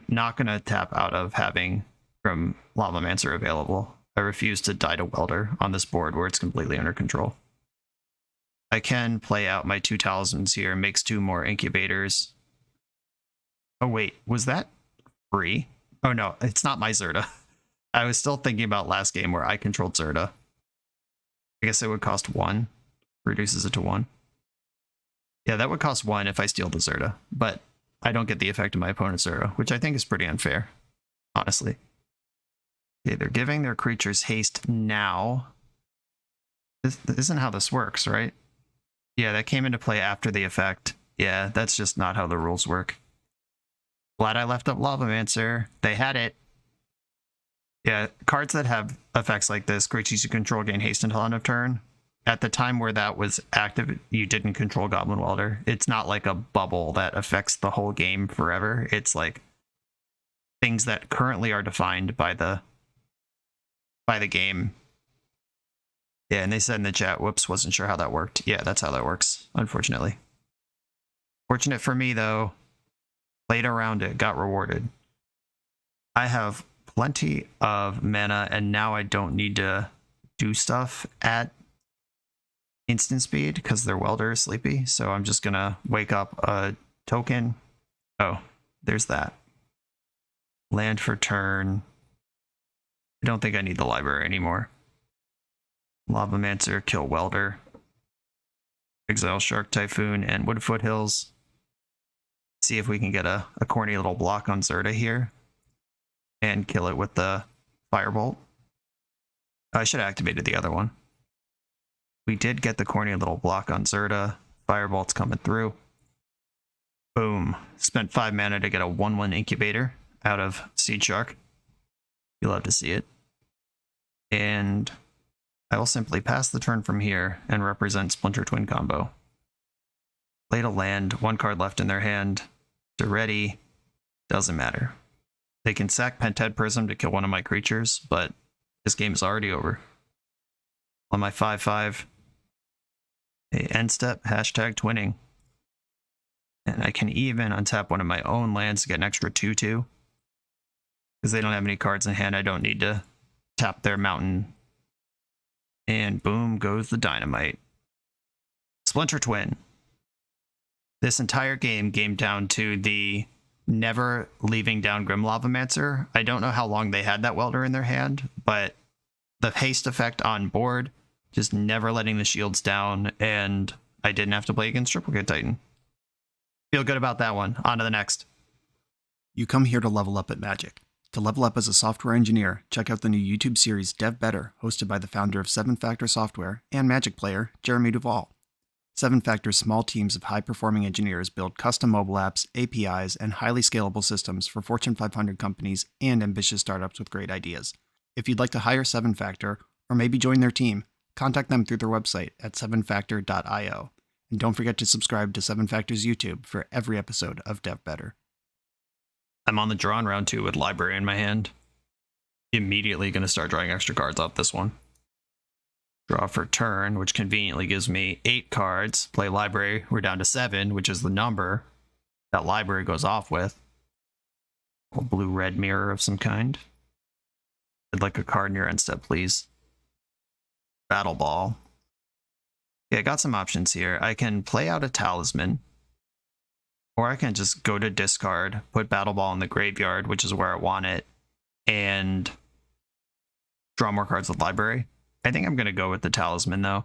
not going to tap out of having Grim Lavamancer available. I refuse to die to Welder on this board where it's completely under control. I can play out my 2 Talismans here, makes 2 more Incubators. Oh wait, was that free? Oh no, it's not my Zerda. I was still thinking about last game where I controlled Zerda. I guess it would cost 1. Reduces it to 1. Yeah, that would cost 1 if I steal the Zerda, but I don't get the effect of my opponent's Zerda, which I think is pretty unfair, honestly. Okay, they're giving their creatures haste now. This isn't how this works, right? Yeah, that came into play after the effect. Yeah, that's just not how the rules work. Glad I left up Lavamancer. They had it. Yeah, cards that have effects like this, creatures you control gain haste until end of turn. At the time where that was active, you didn't control Goblin Welder. It's not like a bubble that affects the whole game forever. It's like things that currently are defined by the game. Yeah, and they said in the chat, whoops, wasn't sure how that worked. Yeah, that's how that works, unfortunately. Fortunate for me, though, played around it, got rewarded. I have plenty of mana, and now I don't need to do stuff at instant speed because their welder is sleepy. So I'm just gonna wake up a token. Oh, there's that. Land for turn. I don't think I need the library anymore. Lavamancer, kill welder. Exile Shark Typhoon and Wood Foothills. See if we can get a corny little block on Zerta here. And kill it with the Firebolt. I should have activated the other one. We did get the corny little block on Zerta. Firebolt's coming through. Boom. Spent 5 mana to get a 1/1 incubator out of Seed Shark. You'll love to see it. And I will simply pass the turn from here and represent Splinter Twin combo. Played a land, 1 card left in their hand. To ready, doesn't matter. They can sack Pented Prism to kill one of my creatures, but this game is already over. On my 5/5, end step, hashtag twinning. And I can even untap one of my own lands to get an extra 2/2. Because they don't have any cards in hand, I don't need to tap their mountain. And boom goes the dynamite. Splinter Twin. This entire game came down to the never leaving down Grim Lavamancer. I don't know how long they had that welder in their hand, but the haste effect on board, just never letting the shields down, and I didn't have to play against Triplicate Titan. Feel good about that one. On to the next. You come here to level up at Magic. To level up as a software engineer, check out the new YouTube series Dev Better, hosted by the founder of 7-Factor Software and Magic player, Jeremy Duvall. 7-Factor's small teams of high-performing engineers build custom mobile apps, APIs, and highly scalable systems for Fortune 500 companies and ambitious startups with great ideas. If you'd like to hire 7-Factor, or maybe join their team, contact them through their website at 7factor.io. And don't forget to subscribe to 7-Factor's YouTube for every episode of Dev Better. I'm on the draw in round 2 with library in my hand. Immediately going to start drawing extra cards off this one. Draw for turn, which conveniently gives me 8 cards. Play library, we're down to 7, which is the number that library goes off with. A blue-red mirror of some kind. I'd like a card near end step, please. Battle Ball. Yeah, I got some options here. I can play out a Talisman, or I can just go to discard, put Battle Ball in the graveyard, which is where I want it, and draw more cards with library. I think I'm going to go with the Talisman, though.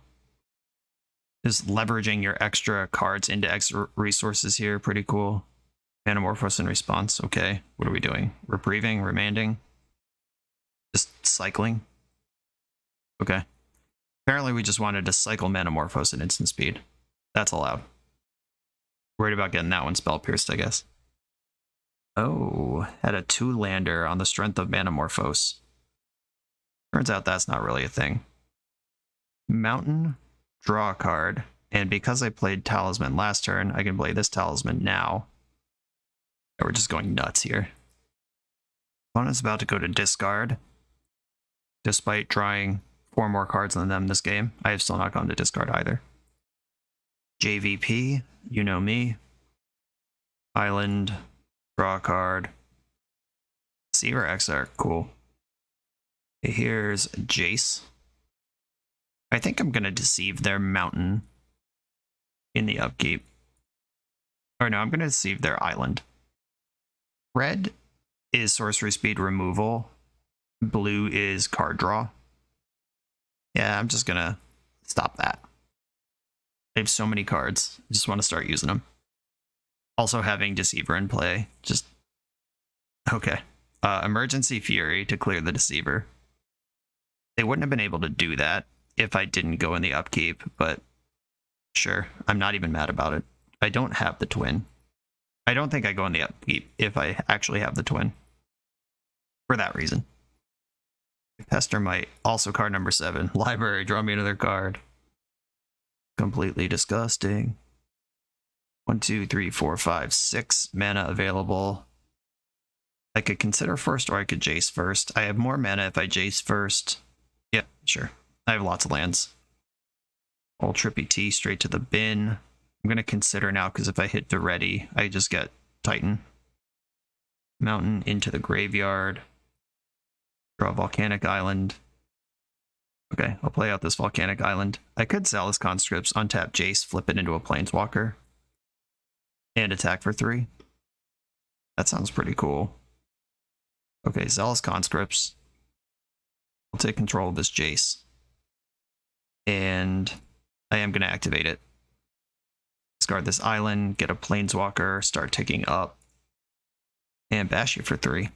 Just leveraging your extra cards into extra resources here. Pretty cool. Anamorphose in response. Okay, what are we doing? Reprieving? Remanding? Just cycling? Okay. Apparently we just wanted to cycle Manamorphose at instant speed. That's allowed. Worried about getting that one spell pierced, I guess. Oh, had a 2-lander on the strength of Manamorphose. Turns out that's not really a thing. Mountain, draw a card, and because I played Talisman last turn, I can play this Talisman now. And we're just going nuts here. Opponent's about to go to discard. Despite drawing 4 more cards than them this game, I have still not gone to discard either. JVP, you know me. Island, draw a card. Deceiver Exarch, cool. Okay, here's Jace. I think I'm going to deceive their mountain in the upkeep. Or no, I'm going to deceive their island. Red is sorcery speed removal. Blue is card draw. Yeah, I'm just going to stop that. I have so many cards. I just want to start using them. Also having Deceiver in play. Just... Okay. Emergency Fury to clear the Deceiver. They wouldn't have been able to do that if I didn't go in the upkeep, but sure, I'm not even mad about it. I don't have the twin. I don't think I go in the upkeep if I actually have the twin. For that reason. Pestermite, also card number 7. Library, draw me another card. Completely disgusting. 1, 2, 3, 4, 5, 6 mana available. I could consider first, or I could Jace first. I have more mana if I Jace first. Yeah, sure. I have lots of lands. Old Trippy T straight to the bin. I'm going to consider now, because if I hit the ready, I just get Titan. Mountain into the graveyard. Draw Volcanic Island. Okay, I'll play out this Volcanic Island. I could Zealous Conscripts, untap Jace, flip it into a Planeswalker, and attack for 3. That sounds pretty cool. Okay, Zealous Conscripts. I'll take control of this Jace. And I am going to activate it. Discard this island, get a Planeswalker, start ticking up, and bash you for 3.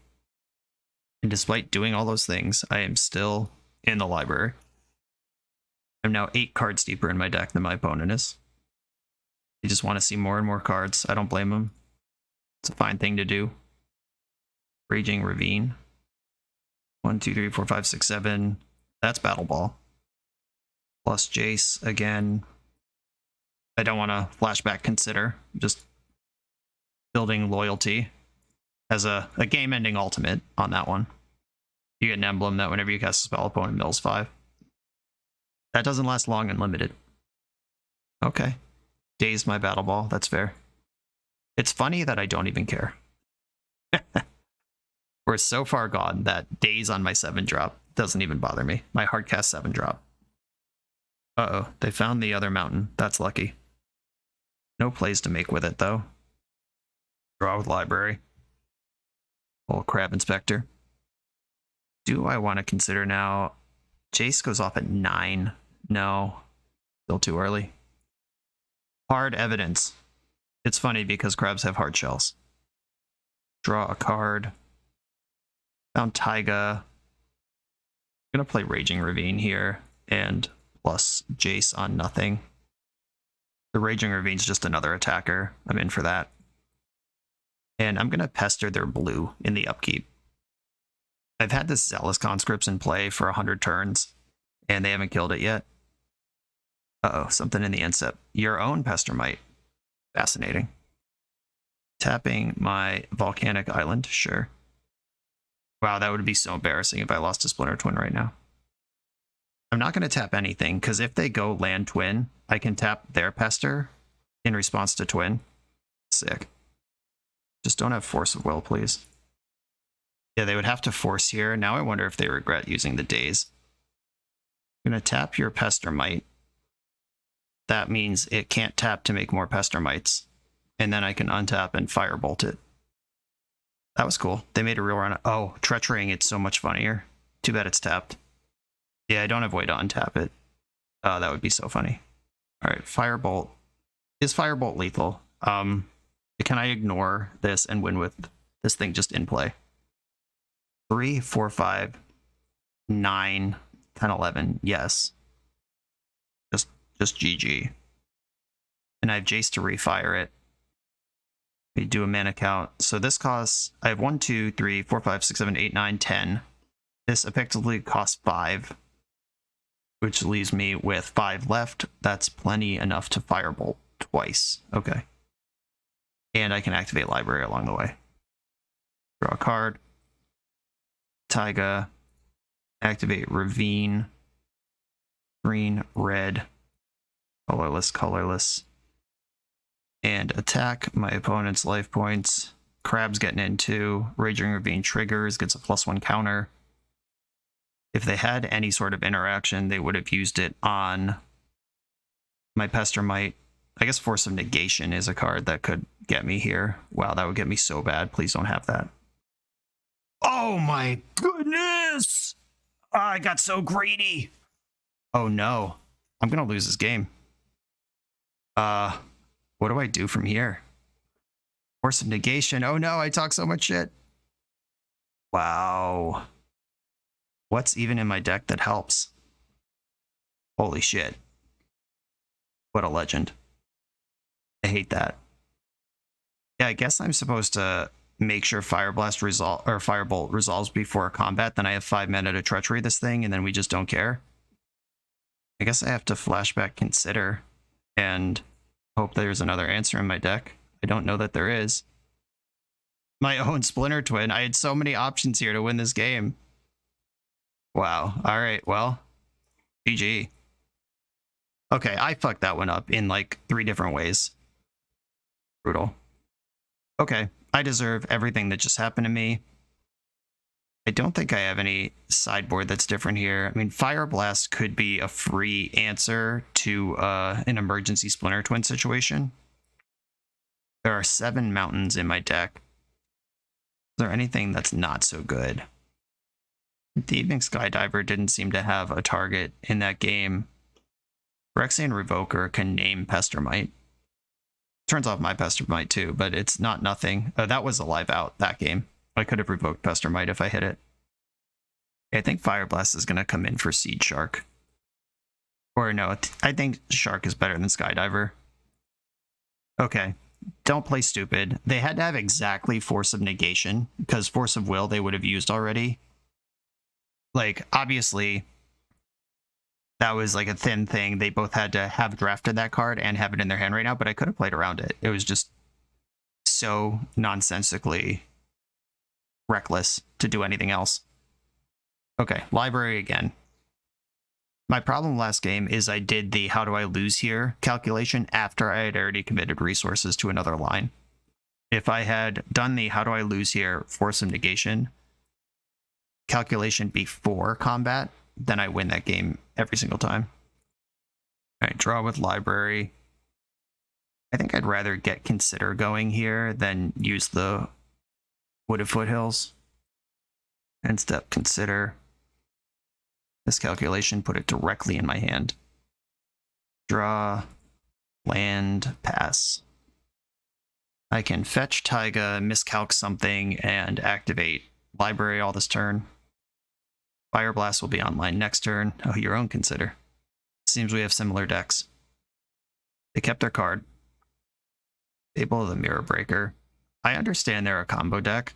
And despite doing all those things, I am still in the library. I'm now 8 cards deeper in my deck than my opponent is. They just want to see more and more cards. I don't blame them. It's a fine thing to do. Raging Ravine. 1, 2, 3, 4, 5, 6, 7. That's Battle Ball. Plus Jace again. I don't want to flashback consider. Just building loyalty as a game-ending ultimate on that one. You get an emblem that whenever you cast a spell, opponent mills 5. That doesn't last long and limited. Okay. Daze my Battle Ball. That's fair. It's funny that I don't even care. We're so far gone that Daze on my 7 drop doesn't even bother me. My hardcast 7 drop. Uh-oh. They found the other mountain. That's lucky. No plays to make with it, though. Draw with library. Old Crab Inspector. Do I want to consider now? Jace goes off at 9. No. Still too early. Hard evidence. It's funny because crabs have hard shells. Draw a card. Found Taiga. I'm going to play Raging Ravine here and plus Jace on nothing. The Raging Ravine's just another attacker. I'm in for that. And I'm going to pester their blue in the upkeep. I've had this Zealous Conscripts in play for 100 turns, and they haven't killed it yet. Uh-oh, something in the instep. Your own Pestermite. Fascinating. Tapping my Volcanic Island, sure. Wow, that would be so embarrassing if I lost to Splinter Twin right now. I'm not going to tap anything, because if they go land Twin, I can tap their Pester in response to Twin. Sick. Just don't have Force of Will, please. Yeah, they would have to force here. Now I wonder if they regret using the Daze. I'm going to tap your Pestermite. That means it can't tap to make more Pestermites. And then I can untap and Firebolt it. That was cool. They made a real run. Oh, Treacherying it's so much funnier. Too bad it's tapped. Yeah, I don't have way to untap it. Oh, that would be so funny. All right, Firebolt. Is Firebolt lethal? Can I ignore this and win with this thing just in play? 3, 4, 5, 9, 10, 11. Yes. Just GG. And I have Jace to refire it. We do a mana count. So this costs, I have 1, 2, 3, 4, 5, 6, 7, 8, 9, 10. This effectively costs 5, which leaves me with 5 left. That's plenty enough to Firebolt twice. Okay. And I can activate Library along the way. Draw a card. Taiga. Activate Ravine. Green, red. Colorless, colorless. And attack my opponent's life points. Crab's getting in too. Raging Ravine triggers, gets a +1 counter. If they had any sort of interaction, they would have used it on my Pestermite. I guess Force of Negation is a card that could get me here. Wow, that would get me so bad. Please don't have that. Oh my goodness! I got so greedy. Oh no. I'm going to lose this game. What do I do from here? Force of Negation. Oh no, I talk so much shit. Wow. What's even in my deck that helps? Holy shit. What a legend. I hate that. Yeah, I guess I'm supposed to make sure Fire Blast or Firebolt resolves before combat, then I have 5 mana to Treachery this thing, and then we just don't care. I guess I have to flashback Consider and hope there's another answer in my deck. I don't know that there is. My own Splinter Twin. I had so many options here to win this game. Wow. All right. Well, GG. Okay, I fucked that one up in like 3 different ways. Brutal. Okay, I deserve everything that just happened to me. I don't think I have any sideboard that's different here. I mean, Fire Blast could be a free answer to an emergency Splinter Twin situation. There are 7 mountains in my deck. Is there anything that's not so good? Thieving Skydiver didn't seem to have a target in that game. Phyrexian Revoker can name Pestermite. Turns off my Pestermite too, but it's not nothing. That was a live out, that game. I could have revoked Pestermite if I hit it. I think Fire Blast is going to come in for Seed Shark. Or no, I think Shark is better than Skydiver. Okay, don't play stupid. They had to have exactly Force of Negation, because Force of Will they would have used already. Like, obviously, that was like a thin thing. They both had to have drafted that card and have it in their hand right now, but I could have played around it. It was just so nonsensically reckless to do anything else. Okay, library again. My problem last game is I did the how do I lose here calculation after I had already committed resources to another line. If I had done the how do I lose here Force of Negation calculation before combat, then I win that game every single time. All right, draw with library. I think I'd rather get Consider going here than use the Wooded Foothills. End step Consider. This calculation, put it directly in my hand. Draw, land, pass. I can fetch Taiga, miscalc something, and activate library all this turn. Fire Blast will be online next turn. Oh, your own Consider. Seems we have similar decks. They kept their card. Fable of the Mirror Breaker. I understand they're a combo deck,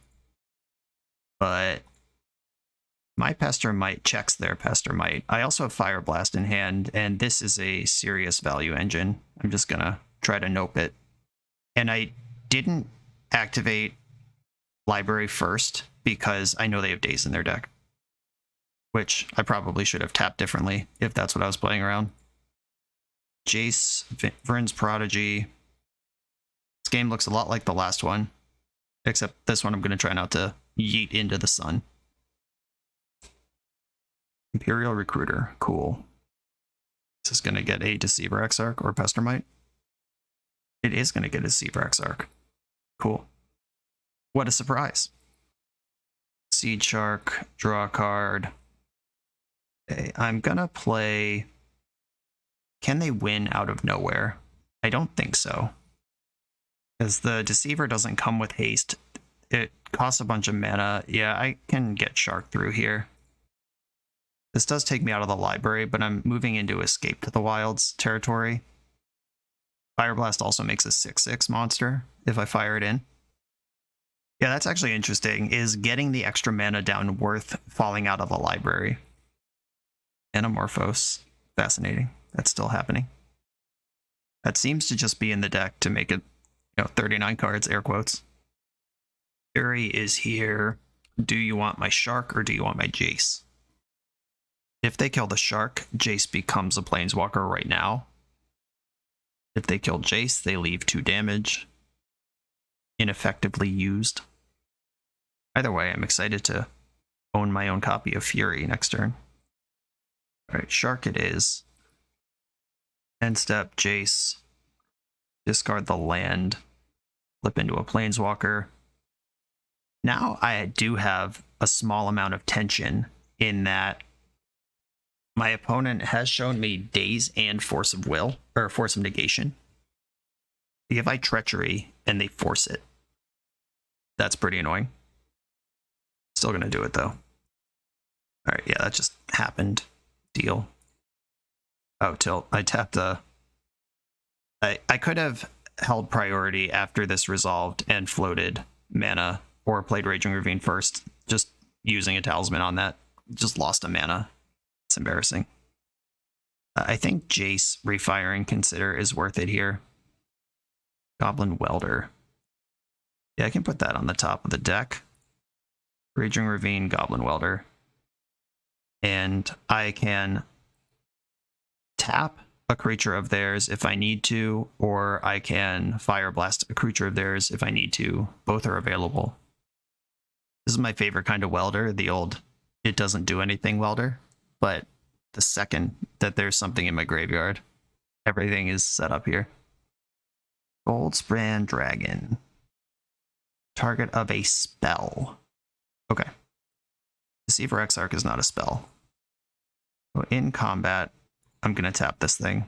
but my Pestermite checks their Pestermite. I also have Fire Blast in hand, and this is a serious value engine. I'm just gonna try to nope it. And I didn't activate library first because I know they have Daze in their deck, which I probably should have tapped differently if that's what I was playing around. Jace, Vryn's Prodigy. This game looks a lot like the last one, except this one I'm going to try not to yeet into the sun. Imperial Recruiter, cool. Is this going to get a Deceiver Exarch or Pestermite? It is going to get a Deceiver Exarch. Cool. What a surprise. Seed Shark, draw a card. Okay, I'm going to play... Can they win out of nowhere? I don't think so. Because the Deceiver doesn't come with haste. It costs a bunch of mana. Yeah, I can get Shark through here. This does take me out of the library, but I'm moving into Escape to the Wilds territory. Fire Blast also makes a 6/6 monster if I fire it in. Yeah, that's actually interesting. Is getting the extra mana down worth falling out of the library? Anamorphose. Fascinating. That's still happening. That seems to just be in the deck to make it, 39 cards, air quotes. Fury is here. Do you want my Shark or do you want my Jace? If they kill the Shark, Jace becomes a Planeswalker right now. If they kill Jace, they leave 2 damage. Ineffectively used. Either way, I'm excited to own my own copy of Fury next turn. Alright, Shark it is. End step, Jace. Discard the land. Flip into a Planeswalker. Now I do have a small amount of tension in that my opponent has shown me Daze and Force of Will, or Force of Negation. If I Treachery and they force it, that's pretty annoying. Still gonna do it though. Alright, yeah, that just happened. Deal. Oh, tilt. I tapped a... I could have held priority after this resolved and floated mana or played Raging Ravine first, just using a talisman on that. Just lost a mana. It's embarrassing. I think Jace refiring Consider is worth it here. Goblin Welder. Yeah, I can put that on the top of the deck. Raging Ravine, Goblin Welder. And I can tap a creature of theirs if I need to, or I can Fire Blast a creature of theirs if I need to. Both are available. This is my favorite kind of welder, the old it doesn't do anything welder, but the second that there's something in my graveyard, everything is set up here. Goldspan Dragon. Target of a spell. Okay. Deceiver Exarch is not a spell. So in combat, I'm going to tap this thing.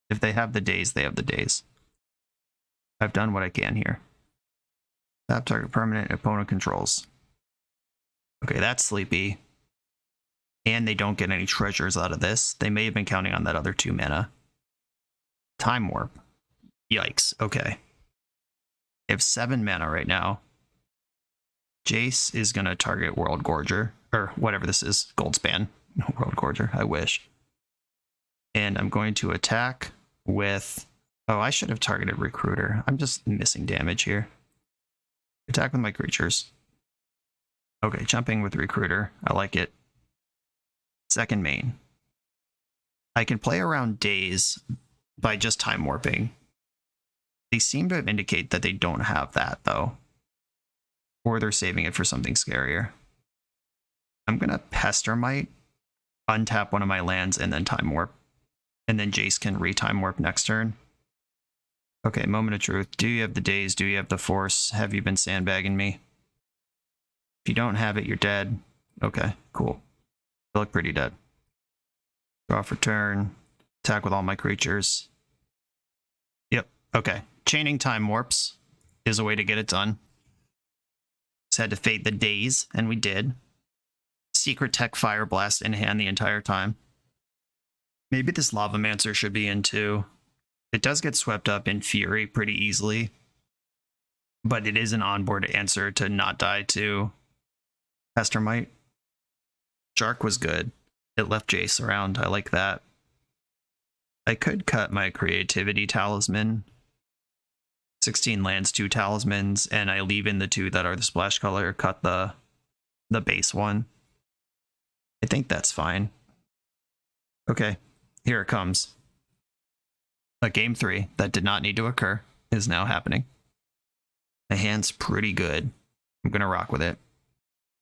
If they have the days, they have the days. I've done what I can here. Tap target permanent opponent controls. Okay, that's sleepy. And they don't get any treasures out of this. They may have been counting on that other 2 mana. Time Warp. Yikes. Okay. They have 7 mana right now. Jace is going to target World Gorger, or whatever this is, Goldspan. World Gorger, I wish. And I'm going to attack with... Oh, I should have targeted Recruiter. I'm just missing damage here. Attack with my creatures. Okay, jumping with Recruiter. I like it. Second main. I can play around days by just time warping. They seem to indicate that they don't have that, though. Or they're saving it for something scarier. I'm going to Pestermite, untap one of my lands, and then time warp. And then Jace can re-time warp next turn. Okay, moment of truth. Do you have the days? Do you have the force? Have you been sandbagging me? If you don't have it, you're dead. Okay, cool. You look pretty dead. Draw for turn. Attack with all my creatures. Yep, okay. Chaining time warps is a way to get it done. Just had to fade the days, and we did. Secret Tech Fire Blast in hand the entire time. Maybe this Lavamancer should be in too. It does get swept up in Fury pretty easily, but it is an onboard answer to not die to Pestermite. Shark was good. It left Jace around. I like that. I could cut my Creativity Talisman. 16 lands, 2 talismans, and I leave in the 2 that are the splash color, cut the base one. I think that's fine. Okay, here it comes. A game 3 that did not need to occur is now happening. My hand's pretty good. I'm gonna rock with it.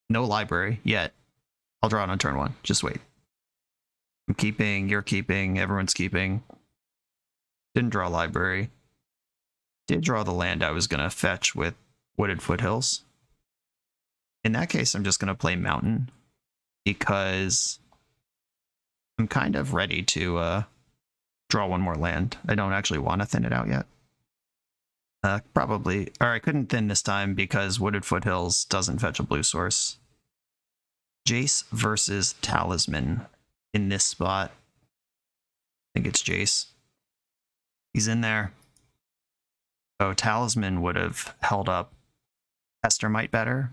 No library yet. I'll draw it on turn 1. Just wait. I'm keeping, you're keeping, everyone's keeping. Didn't draw library. Did draw the land I was gonna fetch with Wooded Foothills. In that case, I'm just gonna play Mountain because I'm kind of ready to draw one more land. I don't actually want to thin it out yet. Probably, or I couldn't thin this time because Wooded Foothills doesn't fetch a blue source. Jace versus Talisman in this spot. I think it's Jace. He's in there. Oh, Talisman would have held up Pestermite better,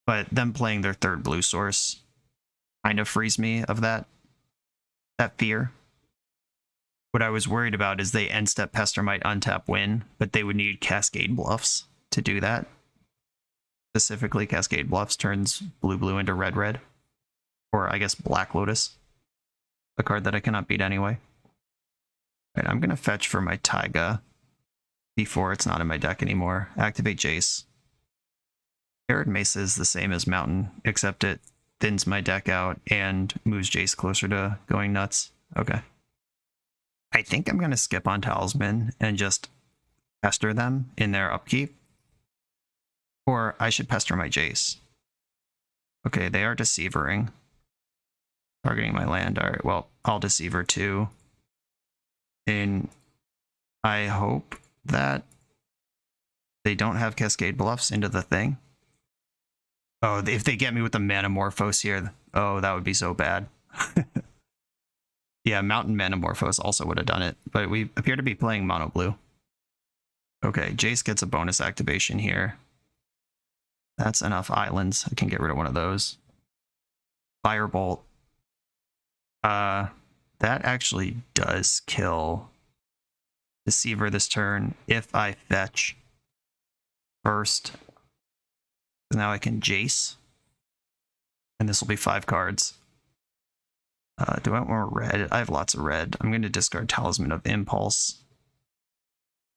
but them playing their 3rd blue source kind of frees me of that fear. What I was worried about is they end step Pestermite, untap, win, but they would need Cascade Bluffs to do that. Specifically, Cascade Bluffs turns blue into red, or I guess Black Lotus, a card that I cannot beat anyway. Right, I'm gonna fetch for my Taiga before it's not in my deck anymore. Activate Jace. Arid Mesa is the same as Mountain, except it thins my deck out and moves Jace closer to going nuts. Okay. I think I'm going to skip on Talisman and just pester them in their upkeep. Or I should pester my Jace. Okay, they are Deceivering. Targeting my land. Alright, well, I'll Deceiver too. And I hope that they don't have Cascade Bluffs into the thing. Oh, if they get me with the Manamorphose here, oh, that would be so bad. Yeah, Mountain Manamorphose also would have done it, but we appear to be playing mono blue. Okay, Jace gets a bonus activation here. That's enough islands. I can get rid of one of those. Firebolt. That actually does kill Deceiver this turn if I fetch first. Now I can Jace. And this will be 5 cards. Do I want more red? I have lots of red. I'm going to discard Talisman of Impulse.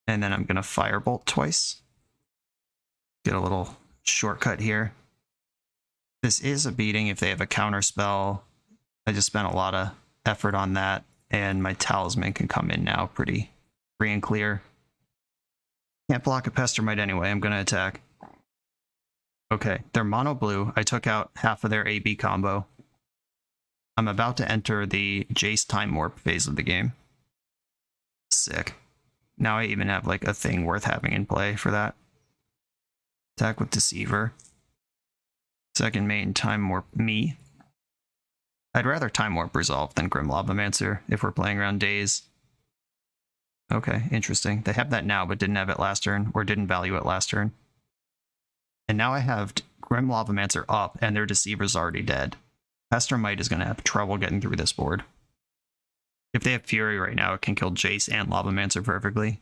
And then I'm going to Firebolt twice. Get a little shortcut here. This is a beating if they have a counter spell. I just spent a lot of effort on that, and my Talisman can come in now pretty free and clear. Can't block a Pestermite anyway. I'm going to attack. Okay, they're mono blue. I took out half of their AB combo. I'm about to enter the Jace Time Warp phase of the game. Sick. Now I even have like a thing worth having in play for that. Attack with Deceiver. Second main Time Warp me. I'd rather Time Warp Resolve than Grim Lavamancer if we're playing around days. Okay, interesting. They have that now, but didn't have it last turn, or didn't value it last turn. And now I have Grim Lavamancer up, and their Deceiver's already dead. Pestermite is going to have trouble getting through this board. If they have Fury right now, it can kill Jace and Lavamancer perfectly.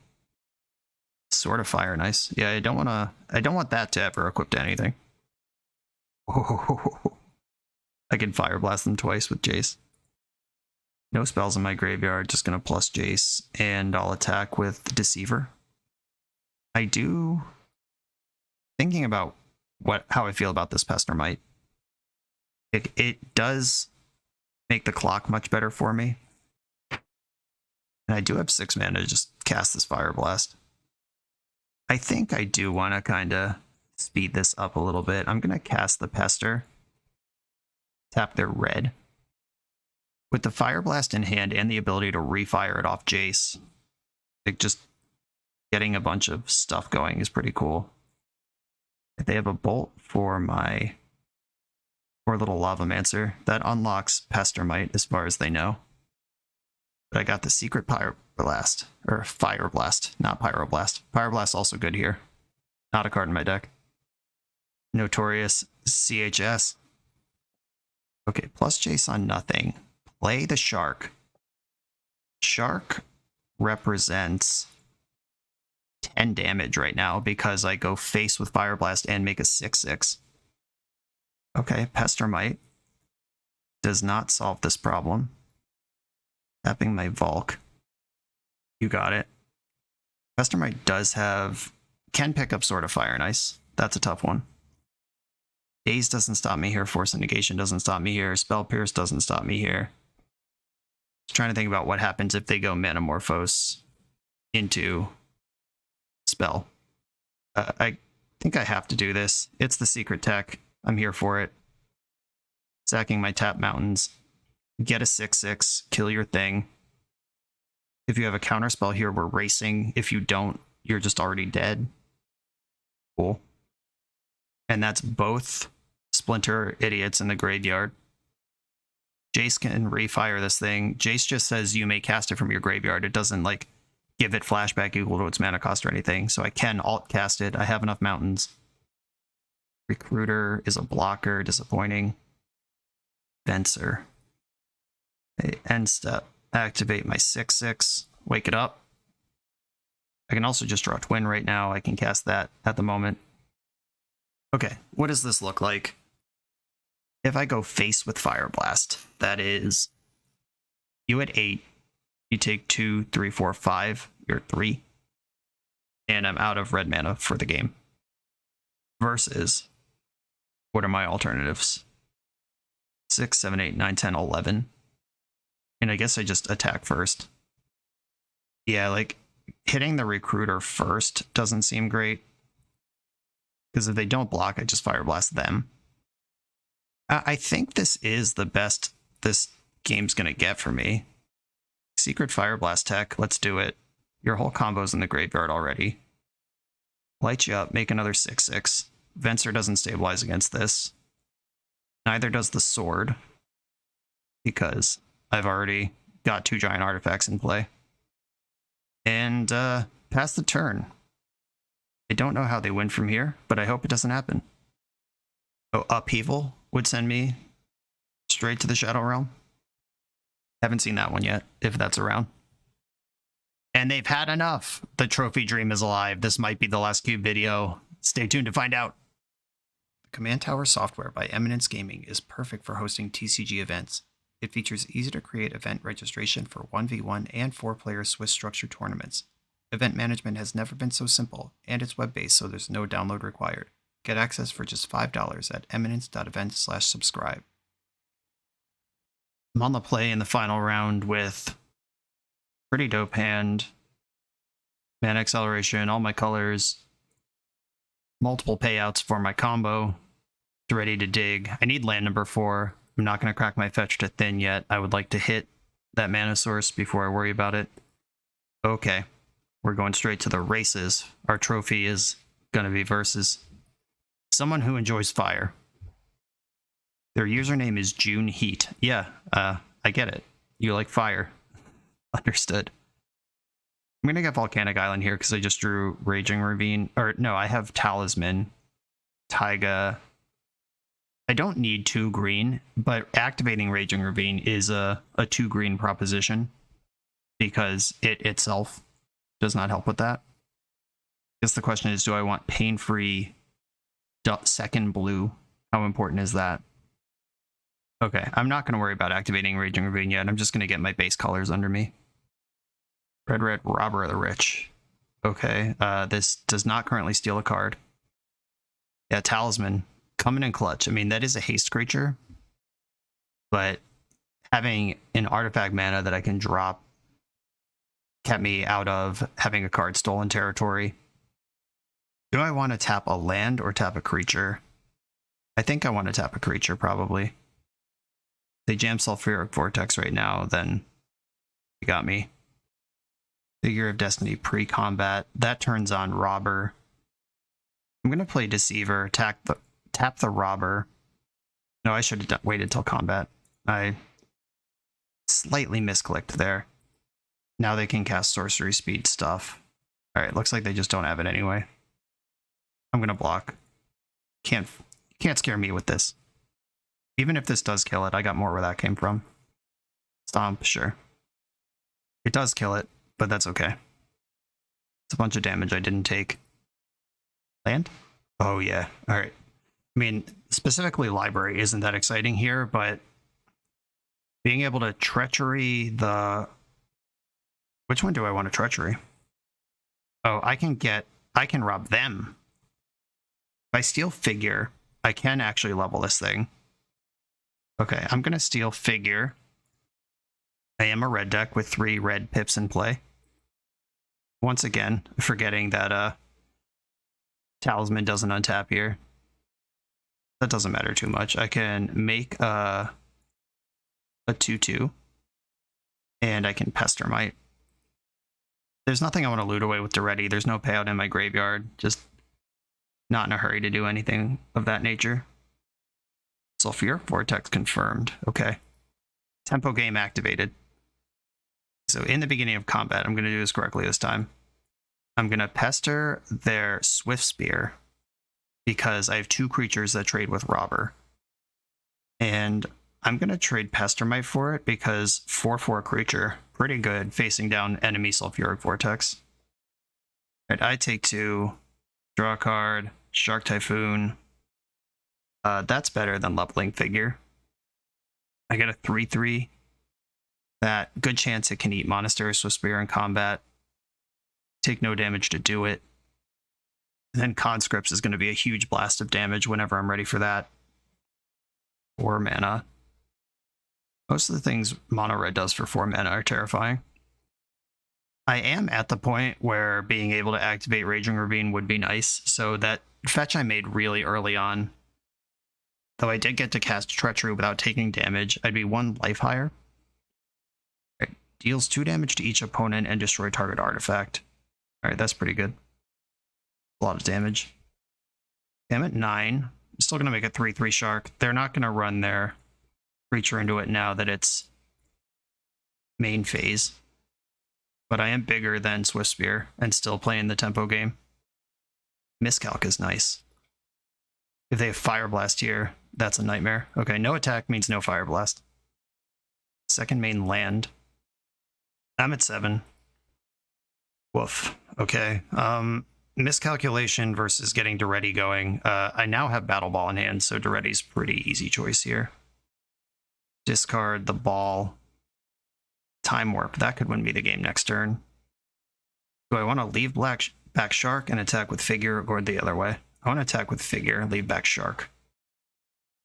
Sword of Fire, nice. Yeah, I don't want that to ever equip to anything. I can Fire Blast them twice with Jace. No spells in my graveyard, just gonna plus Jace, and I'll attack with Deceiver. Thinking about how I feel about this Pestermite. It does make the clock much better for me. And I do have 6 mana to just cast this Fire Blast. I think I do want to kind of speed this up a little bit. I'm going to cast the Pester. Tap their red. With the Fire Blast in hand and the ability to refire it off Jace, like just getting a bunch of stuff going is pretty cool. If they have a Bolt for my poor little Lavamancer, that unlocks Pestermite as far as they know. But I got the secret Pyroblast, or Fire Blast, not Pyroblast. Pyroblast also good here. Not a card in my deck. Notorious CHS. Okay, plus Jace on nothing. Play the Shark. Shark represents 10 damage right now because I go face with Fire Blast and make a 6/6. Okay, Pestermite does not solve this problem. Tapping my Volk. You got it. Pestermite can pick up Sword of Fire and Ice. That's a tough one. Daze doesn't stop me here. Force of Negation doesn't stop me here. Spell Pierce doesn't stop me here. Just trying to think about what happens if they go Metamorphose into Spell. I think I have to do this. It's the secret tech. I'm here for it. Sacking my tap mountains. Get a 6/6. Kill your thing. If you have a counter spell here, we're racing. If you don't, you're just already dead. Cool. And that's both Splinter idiots in the graveyard. Jace can refire this thing. Jace just says you may cast it from your graveyard. It doesn't like give it flashback equal to its mana cost or anything. So I can alt cast it. I have enough mountains. Recruiter is a blocker. Disappointing. Fencer. End step. Activate my 6/6. Wake it up. I can also just draw a Twin right now. I can cast that at the moment. Okay, what does this look like? If I go face with Fire Blast, that is you at 8, you take 2, 3, 4, 5, you're 3, and I'm out of red mana for the game. Versus, what are my alternatives? 6, 7, 8, 9, 10, 11. And I guess I just attack first. Yeah, like, hitting the Recruiter first doesn't seem great. Because if they don't block, I just Fire Blast them. I think this is the best this game's going to get for me. Secret Fire Blast tech, let's do it. Your whole combo's in the graveyard already. Light you up, make another 6/6. Venser doesn't stabilize against this. Neither does the sword. Because I've already got 2 giant artifacts in play. And pass the turn. I don't know how they win from here, but I hope it doesn't happen. Oh, Upheaval would send me straight to the Shadow Realm. Haven't seen that one yet, if that's around. And they've had enough. The trophy dream is alive. This might be the last cube video. Stay tuned to find out. The Command Tower software by Eminence Gaming is perfect for hosting TCG events. It features easy-to-create event registration for 1v1 and 4-player Swiss structured tournaments. Event management has never been so simple, and it's web-based, so there's no download required. Get access for just $5 at eminence.event/subscribe. I'm on the play in the final round with pretty dope hand, mana acceleration, all my colors, multiple payouts for my combo, ready to dig. I need land number 4. I'm not going to crack my fetch to thin yet. I would like to hit that mana source before I worry about it. Okay, we're going straight to the races. Our trophy is going to be versus someone who enjoys fire. Their username is June Heat. Yeah, I get it. You like fire. Understood. I'm going to get Volcanic Island here because I just drew Raging Ravine. Or no, I have Talisman, Taiga. I don't need 2 green, but activating Raging Ravine is a 2 green proposition because it itself does not help with that. I guess the question is, do I want pain-free second blue? How important is that? Okay, I'm not going to worry about activating Raging Ravine yet. I'm just going to get my base colors under me. Red, Robber of the Rich. Okay, this does not currently steal a card. Yeah, Talisman. Coming in clutch. I mean, that is a haste creature, but having an artifact mana that I can drop kept me out of having a card stolen territory. Do I want to tap a land or tap a creature? I think I want to tap a creature, probably. They jam Sulfuric Vortex right now, then you got me. Figure of Destiny pre-combat. That turns on Robber. I'm going to play Deceiver, tap the Robber. No, I should have waited till combat. I slightly misclicked there. Now they can cast sorcery speed stuff. Alright, looks like they just don't have it anyway. I'm going to block. Can't scare me with this. Even if this does kill it, I got more where that came from. Stomp, sure. It does kill it, but that's okay. It's a bunch of damage I didn't take. Land? Oh yeah, alright. I mean, specifically Library isn't that exciting here, but being able to Treachery the... Which one do I want to Treachery? Oh, I can rob them. If I steal Figure, I can actually level this thing. Okay, I'm going to steal Figure. I am a red deck with 3 red pips in play. Once again, forgetting that Talisman doesn't untap here. That doesn't matter too much. I can make a 2/2, and I can Pestermite. There's nothing I want to loot away with Duretti. There's no payout in my graveyard. Just not in a hurry to do anything of that nature. Sulfuric Vortex confirmed. Okay. Tempo game activated. So in the beginning of combat, I'm going to do this correctly this time. I'm going to pester their Swift Spear because I have 2 creatures that trade with Robber. And I'm going to trade Pestermite for it because 4/4 creature, pretty good facing down enemy Sulfuric Vortex. All right, I take 2, draw a card, Shark Typhoon. That's better than leveling Figure. I get a 3/3. That good chance it can eat Monastery Swift Spear in combat. Take no damage to do it. And then Conscripts is going to be a huge blast of damage whenever I'm ready for that. 4 mana. Most of the things mono red does for 4 mana are terrifying. I am at the point where being able to activate Raging Ravine would be nice, so that fetch I made really early on, though I did get to cast Treachery without taking damage, I'd be 1 life higher. Right. Deals 2 damage to each opponent and destroy target artifact. Alright, that's pretty good. A lot of damage. I'm at 9. I'm still going to make a 3/3 Shark. They're not going to run their creature into it now that it's main phase. But I am bigger than Swift Spear and still playing the tempo game. Miscalc is nice. If they have Fire Blast here, that's a nightmare. Okay, no attack means no Fire Blast. Second main land. I'm at 7. Woof. Okay. Miscalculation versus getting Duretti going. I now have Battle Ball in hand, so Duretti's pretty easy choice here. Discard the ball. Time Warp. That could win me the game next turn. Do I want to leave back Shark and attack with Figure, or the other way? I want to attack with Figure, leave back Shark.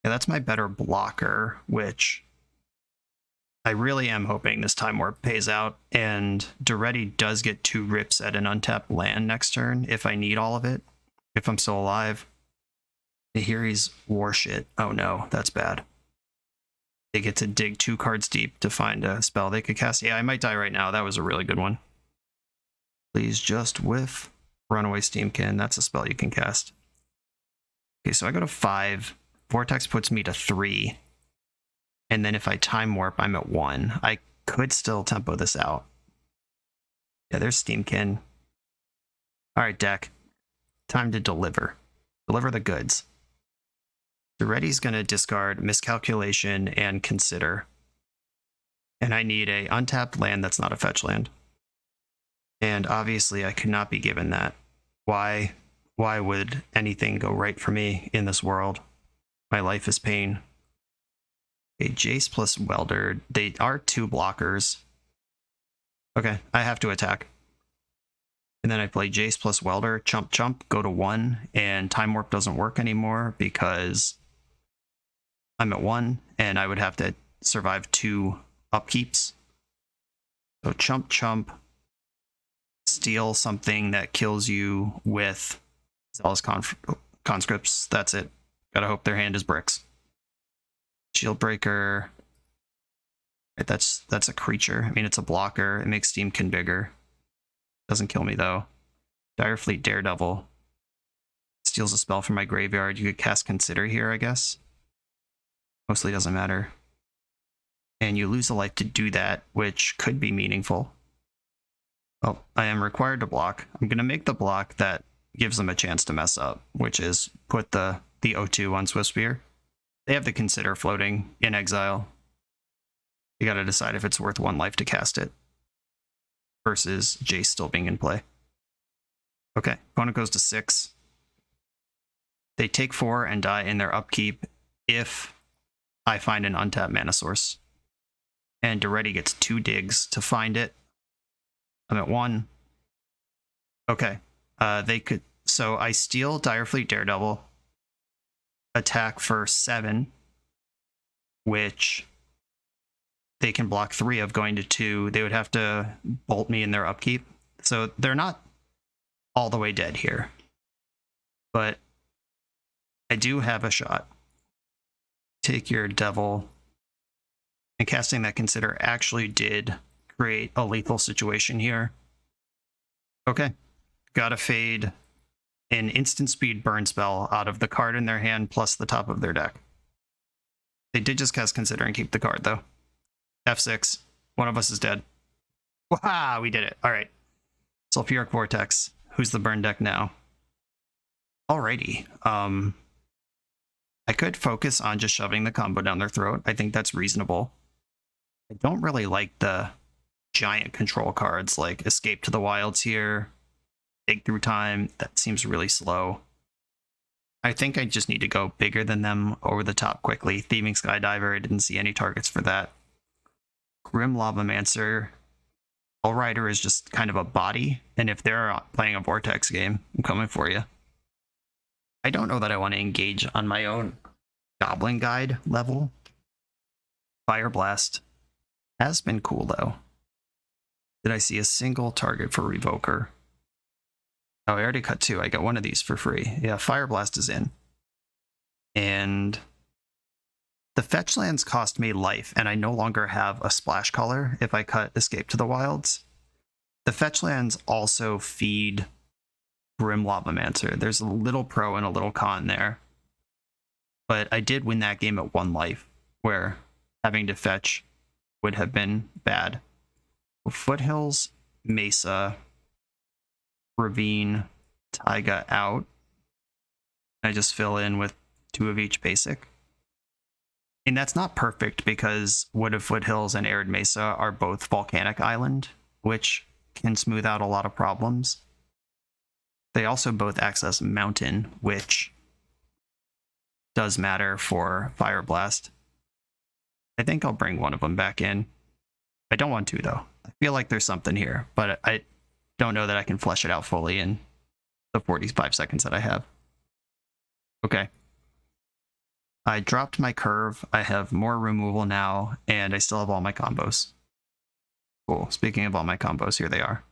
Yeah, that's my better blocker, which I really am hoping this Time Warp pays out, and Duretti does get 2 rips at an untapped land next turn if I need all of it, if I'm still alive. Here he's war shit. Oh no, that's bad. They get to dig 2 cards deep to find a spell they could cast. Yeah, I might die right now. That was a really good one. Please just whiff. Runaway Steamkin. That's a spell you can cast. Okay, so I go to 5. Vortex puts me to 3. And then if I Time Warp, I'm at 1. I could still tempo this out. Yeah, there's Steamkin. All right, deck. Time to deliver. Deliver the goods. Duretti's going to discard Miscalculation and Consider. And I need a untapped land that's not a fetch land. And obviously I could not be given that. Why would anything go right for me in this world? My life is pain. Okay, Jace plus Welder. They are 2 blockers. Okay, I have to attack. And then I play Jace plus Welder, chump chump, go to 1, and Time Warp doesn't work anymore because I'm at 1, and I would have to survive 2 upkeeps. So chump chump, steal something that kills you with Zealous Conscripts. That's it. Gotta hope their hand is bricks. Shield Breaker. Right, that's a creature. I mean, it's a blocker. It makes Steamkin bigger. Doesn't kill me, though. Direfleet Daredevil. Steals a spell from my graveyard. You could cast Consider here, I guess. Mostly doesn't matter. And you lose a life to do that, which could be meaningful. Well, I am required to block. I'm going to make the block that gives them a chance to mess up, which is put the O2 on Swiftspear. They have the Consider floating in exile. You got to decide if it's worth 1 life to cast it versus Jace still being in play. Okay, opponent goes to 6. They take 4 and die in their upkeep if I find an untapped mana source. And Duretti gets 2 digs to find it. I'm at 1. Okay, they could. So I steal Direfleet Daredevil, attack for 7, which they can block 3 of going to 2. They would have to bolt me in their upkeep. So they're not all the way dead here. But I do have a shot. Take your Devil. And casting that Consider actually did create a lethal situation here. Okay. Gotta fade an instant speed burn spell out of the card in their hand plus the top of their deck. They did just cast Consider and keep the card, though. F6. One of us is dead. Wow, we did it. All right. Sulfuric Vortex. Who's the burn deck now? Alrighty. I could focus on just shoving the combo down their throat. I think that's reasonable. I don't really like the giant control cards like Escape to the Wilds here. Dig Through Time. That seems really slow. I think I just need to go bigger than them over the top quickly. Thieving Skydiver. I didn't see any targets for that. Grim Lavamancer. All Rider is just kind of a body, and if they're playing a Vortex game, I'm coming for you. I don't know that I want to engage on my own Goblin Guide level. Fire Blast has been cool, though. Did I see a single target for Revoker? Oh, I already cut 2. I got 1 of these for free. Yeah, Fire Blast is in. And the fetch lands cost me life, and I no longer have a splash color if I cut Escape to the Wilds. The fetch lands also feed Grim Lavamancer. There's a little pro and a little con there. But I did win that game at 1 life, where having to fetch would have been bad. Foothills, Mesa, Ravine, Taiga out. I just fill in with 2 of each basic. And that's not perfect because Wood of Foothills and Arid Mesa are both volcanic island, which can smooth out a lot of problems. They also both access mountain, which does matter for Fire Blast. I think I'll bring one of them back in. I don't want to, though. I feel like there's something here, but I don't know that I can flesh it out fully in the 45 seconds that I have. Okay. I dropped my curve. I have more removal now, and I still have all my combos. Cool. Speaking of all my combos, here they are.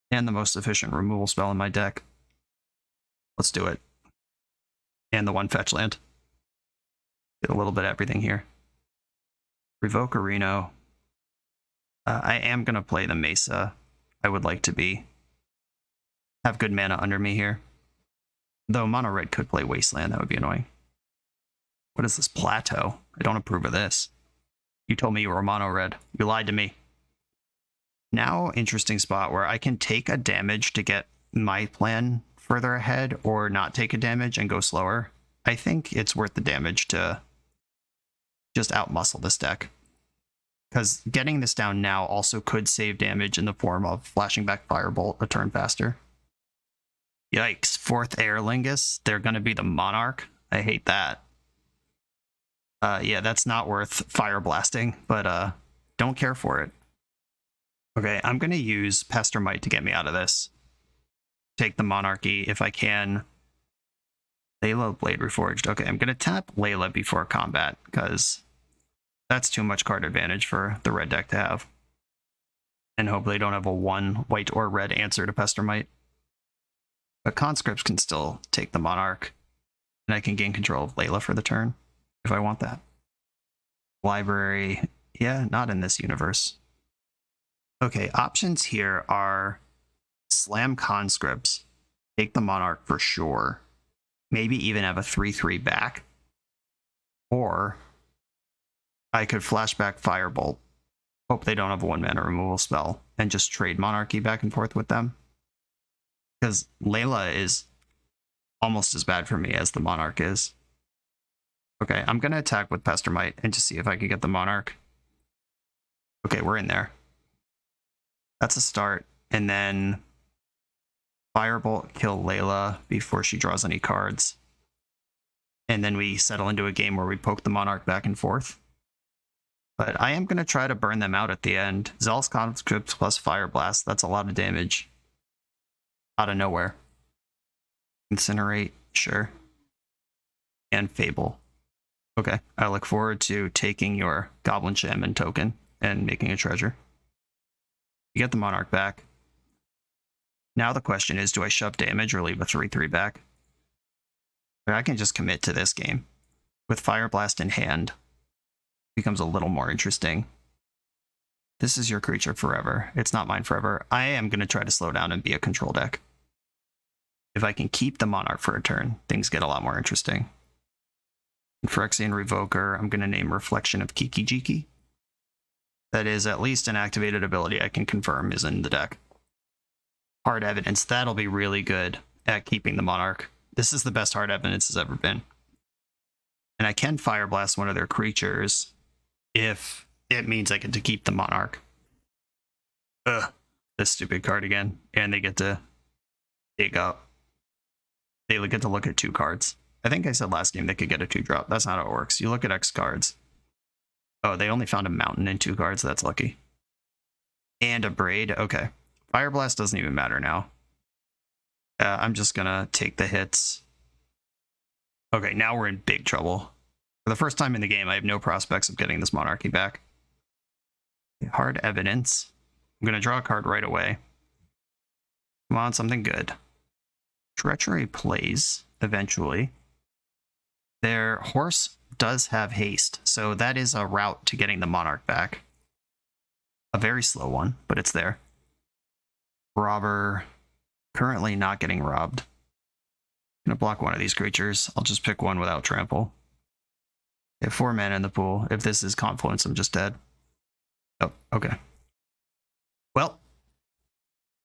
And the most efficient removal spell in my deck. Let's do it. And the one fetch land. Get a little bit of everything here. Revoke a Reno. I am going to play the Mesa. I would like to be. Have good mana under me here. Though Mono Red could play Wasteland, that would be annoying. What is this plateau? I don't approve of this. You told me you were Mono Red. You lied to me. Now, interesting spot where I can take a damage to get my plan further ahead or not take a damage and go slower. I think it's worth the damage to just outmuscle this deck. Because getting this down now also could save damage in the form of flashing back Firebolt a turn faster. Yikes, 4th Airlingus. They're going to be the Monarch. I hate that. Yeah, that's not worth Fire Blasting, but don't care for it. Okay, I'm going to use Pestermite to get me out of this. Take the Monarchy if I can. Layla, Blade Reforged. Okay, I'm going to tap Layla before combat, because that's too much card advantage for the red deck to have. And hope they don't have a 1 white or red answer to Pestermite. But conscripts can still take the Monarch, and I can gain control of Layla for the turn, if I want that. Library, yeah, not in this universe. Okay, options here are slam conscripts, take the Monarch for sure, maybe even have a 3/3 back, or I could flashback Firebolt, hope they don't have a 1 mana removal spell, and just trade Monarchy back and forth with them. Because Layla is almost as bad for me as the Monarch is. Okay, I'm going to attack with Pestermite and just see if I can get the Monarch. Okay, we're in there. That's a start. And then Firebolt, kill Layla before she draws any cards. And then we settle into a game where we poke the Monarch back and forth. But I am going to try to burn them out at the end. Zealous Conscript plus Fire Blast, that's a lot of damage. Out of nowhere. Incinerate, sure. And Fable. Okay, I look forward to taking your Goblin Shaman token and making a treasure. You get the Monarch back. Now the question is, do I shove damage or leave a 3/3 back? Or I can just commit to this game. With Fire Blast in hand, it becomes a little more interesting. This is your creature forever. It's not mine forever. I am going to try to slow down and be a control deck. If I can keep the Monarch for a turn, things get a lot more interesting. In Phyrexian Revoker, I'm going to name Reflection of Kiki Jiki. That is at least an activated ability I can confirm is in the deck. Hard Evidence, that'll be really good at keeping the Monarch. This is the best Hard Evidence has ever been. And I can Fire Blast one of their creatures if it means I get to keep the Monarch. Ugh, this stupid card again. And they get to dig up. They get to look at 2 cards. I think I said last game they could get a 2-drop. That's not how it works. You look at X cards. Oh, they only found a mountain in 2 cards. That's lucky. And a Braid. Okay. Fire Blast doesn't even matter now. I'm just going to take the hits. Okay, now we're in big trouble. For the first time in the game, I have no prospects of getting this Monarchy back. Hard Evidence. I'm going to draw a card right away. Come on, something good. Treachery plays eventually. Their horse does have haste, so that is a route to getting the Monarch back. A very slow one, but it's there. Robber, currently not getting robbed. I'm gonna block one of these creatures. I'll just pick one without trample. I have 4 mana in the pool. If this is Confluence, I'm just dead. Oh, okay. Well,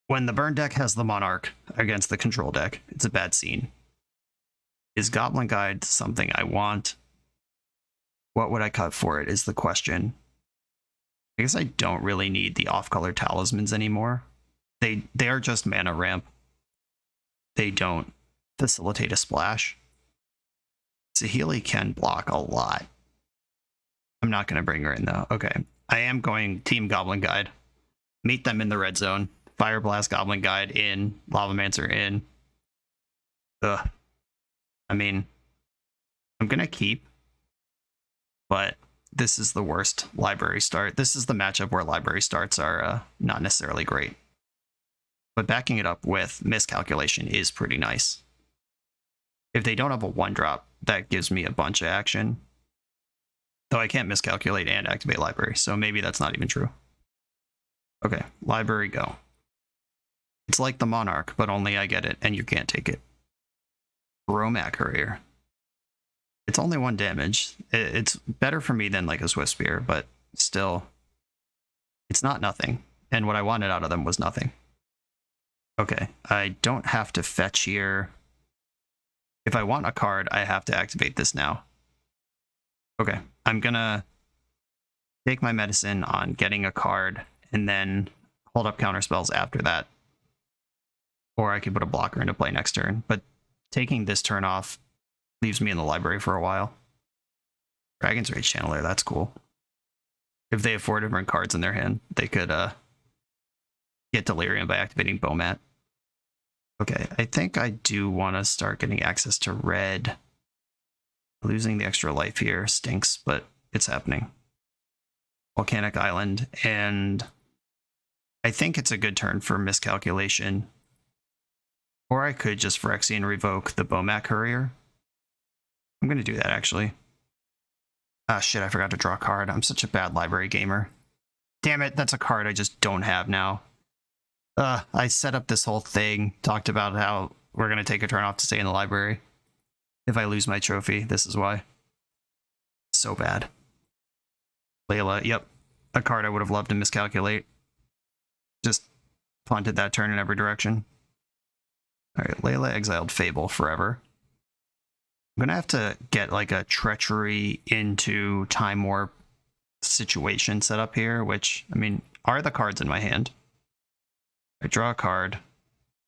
when the burn deck has the Monarch against the control deck, it's a bad scene. Is Goblin Guide something I want? What would I cut for it is the question. I guess I don't really need the off-color talismans anymore. They are just mana ramp. They don't facilitate a splash. Saheeli can block a lot. I'm not going to bring her in though. Okay. I am going Team Goblin Guide. Meet them in the red zone. Fire Blast Goblin Guide in. Lavamancer in. Ugh. I mean, I'm going to keep, but this is the worst library start. This is the matchup where library starts are not necessarily great. But backing it up with Miscalculation is pretty nice. If they don't have a 1-drop, that gives me a bunch of action. Though I can't miscalculate and activate library, so maybe that's not even true. Okay, library go. It's like the Monarch, but only I get it and you can't take it. Romac Courier. It's only 1 damage. It's better for me than like a Swift Spear, but still, it's not nothing. And what I wanted out of them was nothing. Okay, I don't have to fetch here. If I want a card, I have to activate this now. Okay, I'm gonna take my medicine on getting a card and then hold up counter spells after that. Or I could put a blocker into play next turn, but taking this turn off leaves me in the library for a while. Dragon's Rage Channeler, that's cool. If they have 4 different cards in their hand, they could get Delirium by activating Bomat. Okay, I think I do want to start getting access to red. Losing the extra life here stinks, but it's happening. Volcanic Island, and I think it's a good turn for Miscalculation. Or I could just Phyrexian revoke the Bomat Courier. I'm going to do that, actually. Ah, shit, I forgot to draw a card. I'm such a bad library gamer. Damn it, that's a card I just don't have now. I set up this whole thing, talked about how we're going to take a turn off to stay in the library. If I lose my trophy, this is why. So bad. Layla, yep. A card I would have loved to miscalculate. Just punted that turn in every direction. Alright, Layla exiled Fable forever. I'm gonna have to get like a treachery into Time Warp situation set up here, which, I mean, are the cards in my hand. I draw a card.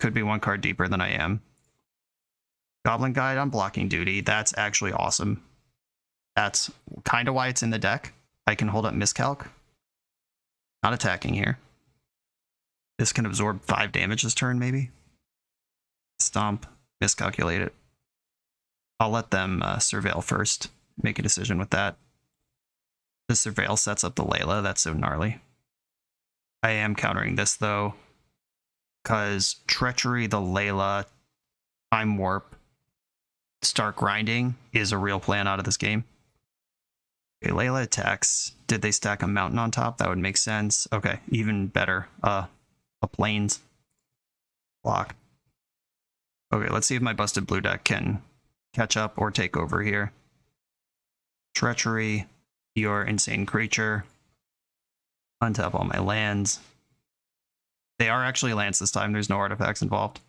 Could be 1 card deeper than I am. Goblin Guide on blocking duty. That's actually awesome. That's kind of why it's in the deck. I can hold up Miscalc. Not attacking here. This can absorb 5 damage this turn, maybe. Stomp. Miscalculate it. I'll let them surveil first. Make a decision with that. The surveil sets up the Layla. That's so gnarly. I am countering this, though, because Treachery, the Layla, Time Warp, start grinding is a real plan out of this game. Okay, Layla attacks. Did they stack a mountain on top? That would make sense. Okay, even better. A plains block. Okay, let's see if my busted blue deck can catch up or take over here. Treachery, your insane creature. Untap all my lands. They are actually lands this time. There's no artifacts involved.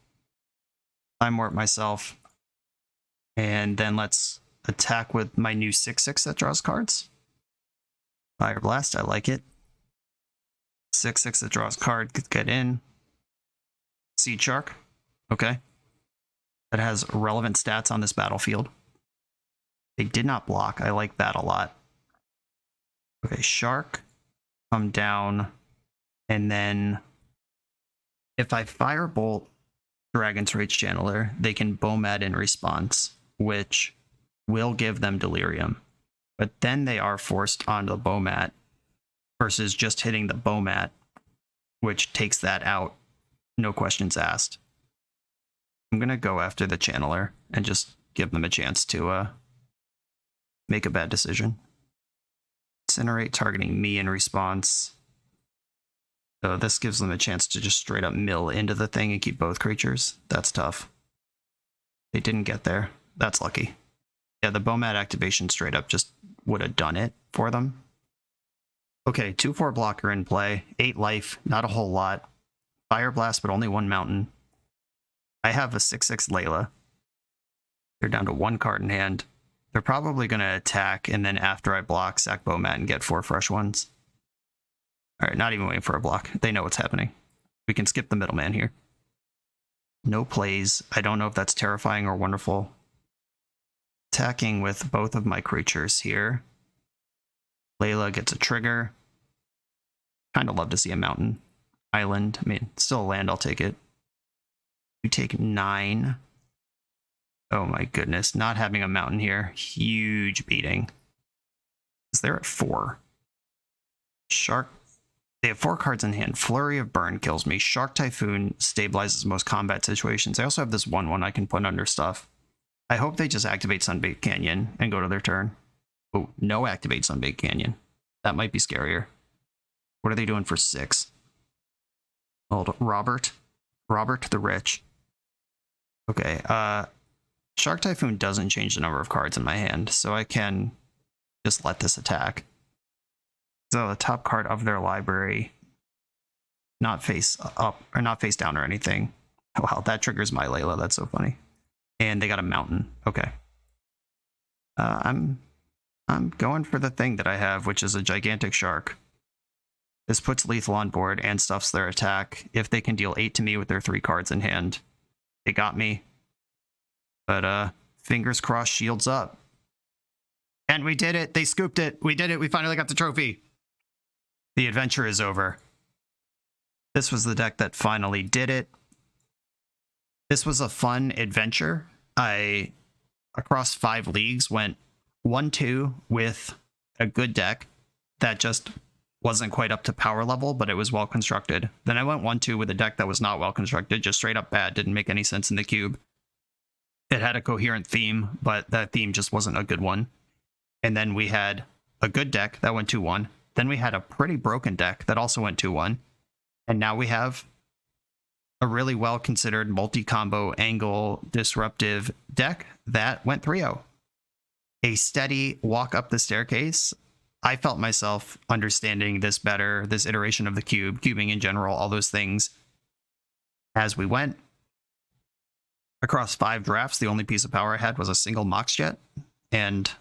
Time Warp myself. And then let's attack with my new 6/6 that draws cards. Fire Blast, I like it. 6/6 that draws card, get in. Seed Shark, okay. That has relevant stats on this battlefield. They did not block, I like that a lot. Okay, Shark, come down, and then if I Firebolt Dragon's Rage Channeler, they can Bomat in response, which will give them Delirium. But then they are forced onto the Bomat versus just hitting the Bomat, which takes that out. No questions asked. I'm going to go after the Channeler and just give them a chance to make a bad decision. Incinerate targeting me in response. So this gives them a chance to just straight up mill into the thing and keep both creatures. That's tough. They didn't get there. That's lucky. Yeah, the Bomat activation straight up just would have done it for them. Okay, 2/4 blocker in play. 8 life, not a whole lot. Fire Blast, but only 1 mountain. I have a 6/6 Layla. They're down to 1 card in hand. They're probably going to attack, and then after I block, sack Bowmat and get 4 fresh ones. All right, not even waiting for a block. They know what's happening. We can skip the middleman here. No plays. I don't know if that's terrifying or wonderful. Attacking with both of my creatures here. Layla gets a trigger. Kind of love to see a mountain. Island. I mean, still a land, I'll take it. You take 9. Oh my goodness, not having a mountain here. Huge beating. Is there at 4? Shark. They have 4 cards in hand. Flurry of Burn kills me. Shark Typhoon stabilizes most combat situations. I also have this 1/1 I can put under stuff. I hope they just activate Sunbaked Canyon and go to their turn. Oh, no activate Sunbaked Canyon. That might be scarier. What are they doing for 6? Old Robert. Robert the Rich. Okay, Shark Typhoon doesn't change the number of cards in my hand, so I can just let this attack. So the top card of their library, not face up or not face down or anything. Oh, wow, that triggers my Layla. That's so funny. And they got a mountain. Okay. I'm going for the thing that I have, which is a gigantic shark. This puts lethal on board and stuffs their attack. If they can deal 8 to me with their 3 cards in hand, they got me. But fingers crossed, shields up. And we did it. They scooped it. We did it. We finally got the trophy. The adventure is over. This was the deck that finally did it. This was a fun adventure. I, across 5 leagues, went 1-2 with a good deck that just wasn't quite up to power level, but it was well constructed. Then I went 1-2 with a deck that was not well constructed, just straight up bad, didn't make any sense in the cube. It had a coherent theme, but that theme just wasn't a good one. And then we had a good deck that went 2-1. Then we had a pretty broken deck that also went 2-1. And now we have a really well-considered multi-combo angle disruptive deck that went 3-0. A steady walk up the staircase. I felt myself understanding this better, this iteration of the cube, cubing in general, all those things. As we went across 5 drafts, the only piece of power I had was a single Mox Jet, and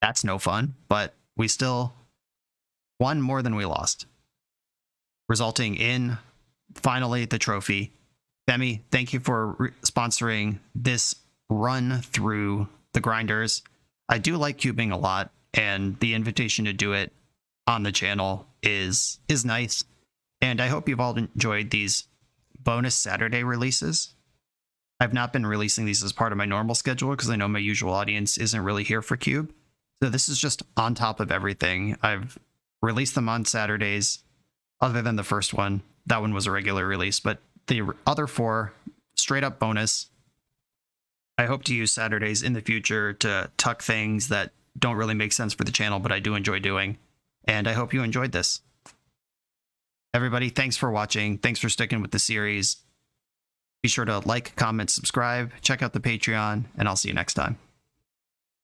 that's no fun, but we still won more than we lost, resulting in finally the trophy. Femi, thank you for sponsoring this run through the grinders. I do like cubing a lot, and the invitation to do it on the channel is nice. And I hope you've all enjoyed these bonus Saturday releases. I've not been releasing these as part of my normal schedule because I know my usual audience isn't really here for Cube. So this is just on top of everything. I've released them on Saturdays, other than the first one. That one was a regular release, but the other 4, straight up bonus. I hope to use Saturdays in the future to tuck things that don't really make sense for the channel, but I do enjoy doing. And I hope you enjoyed this. Everybody, thanks for watching. Thanks for sticking with the series. Be sure to like, comment, subscribe, check out the Patreon, and I'll see you next time.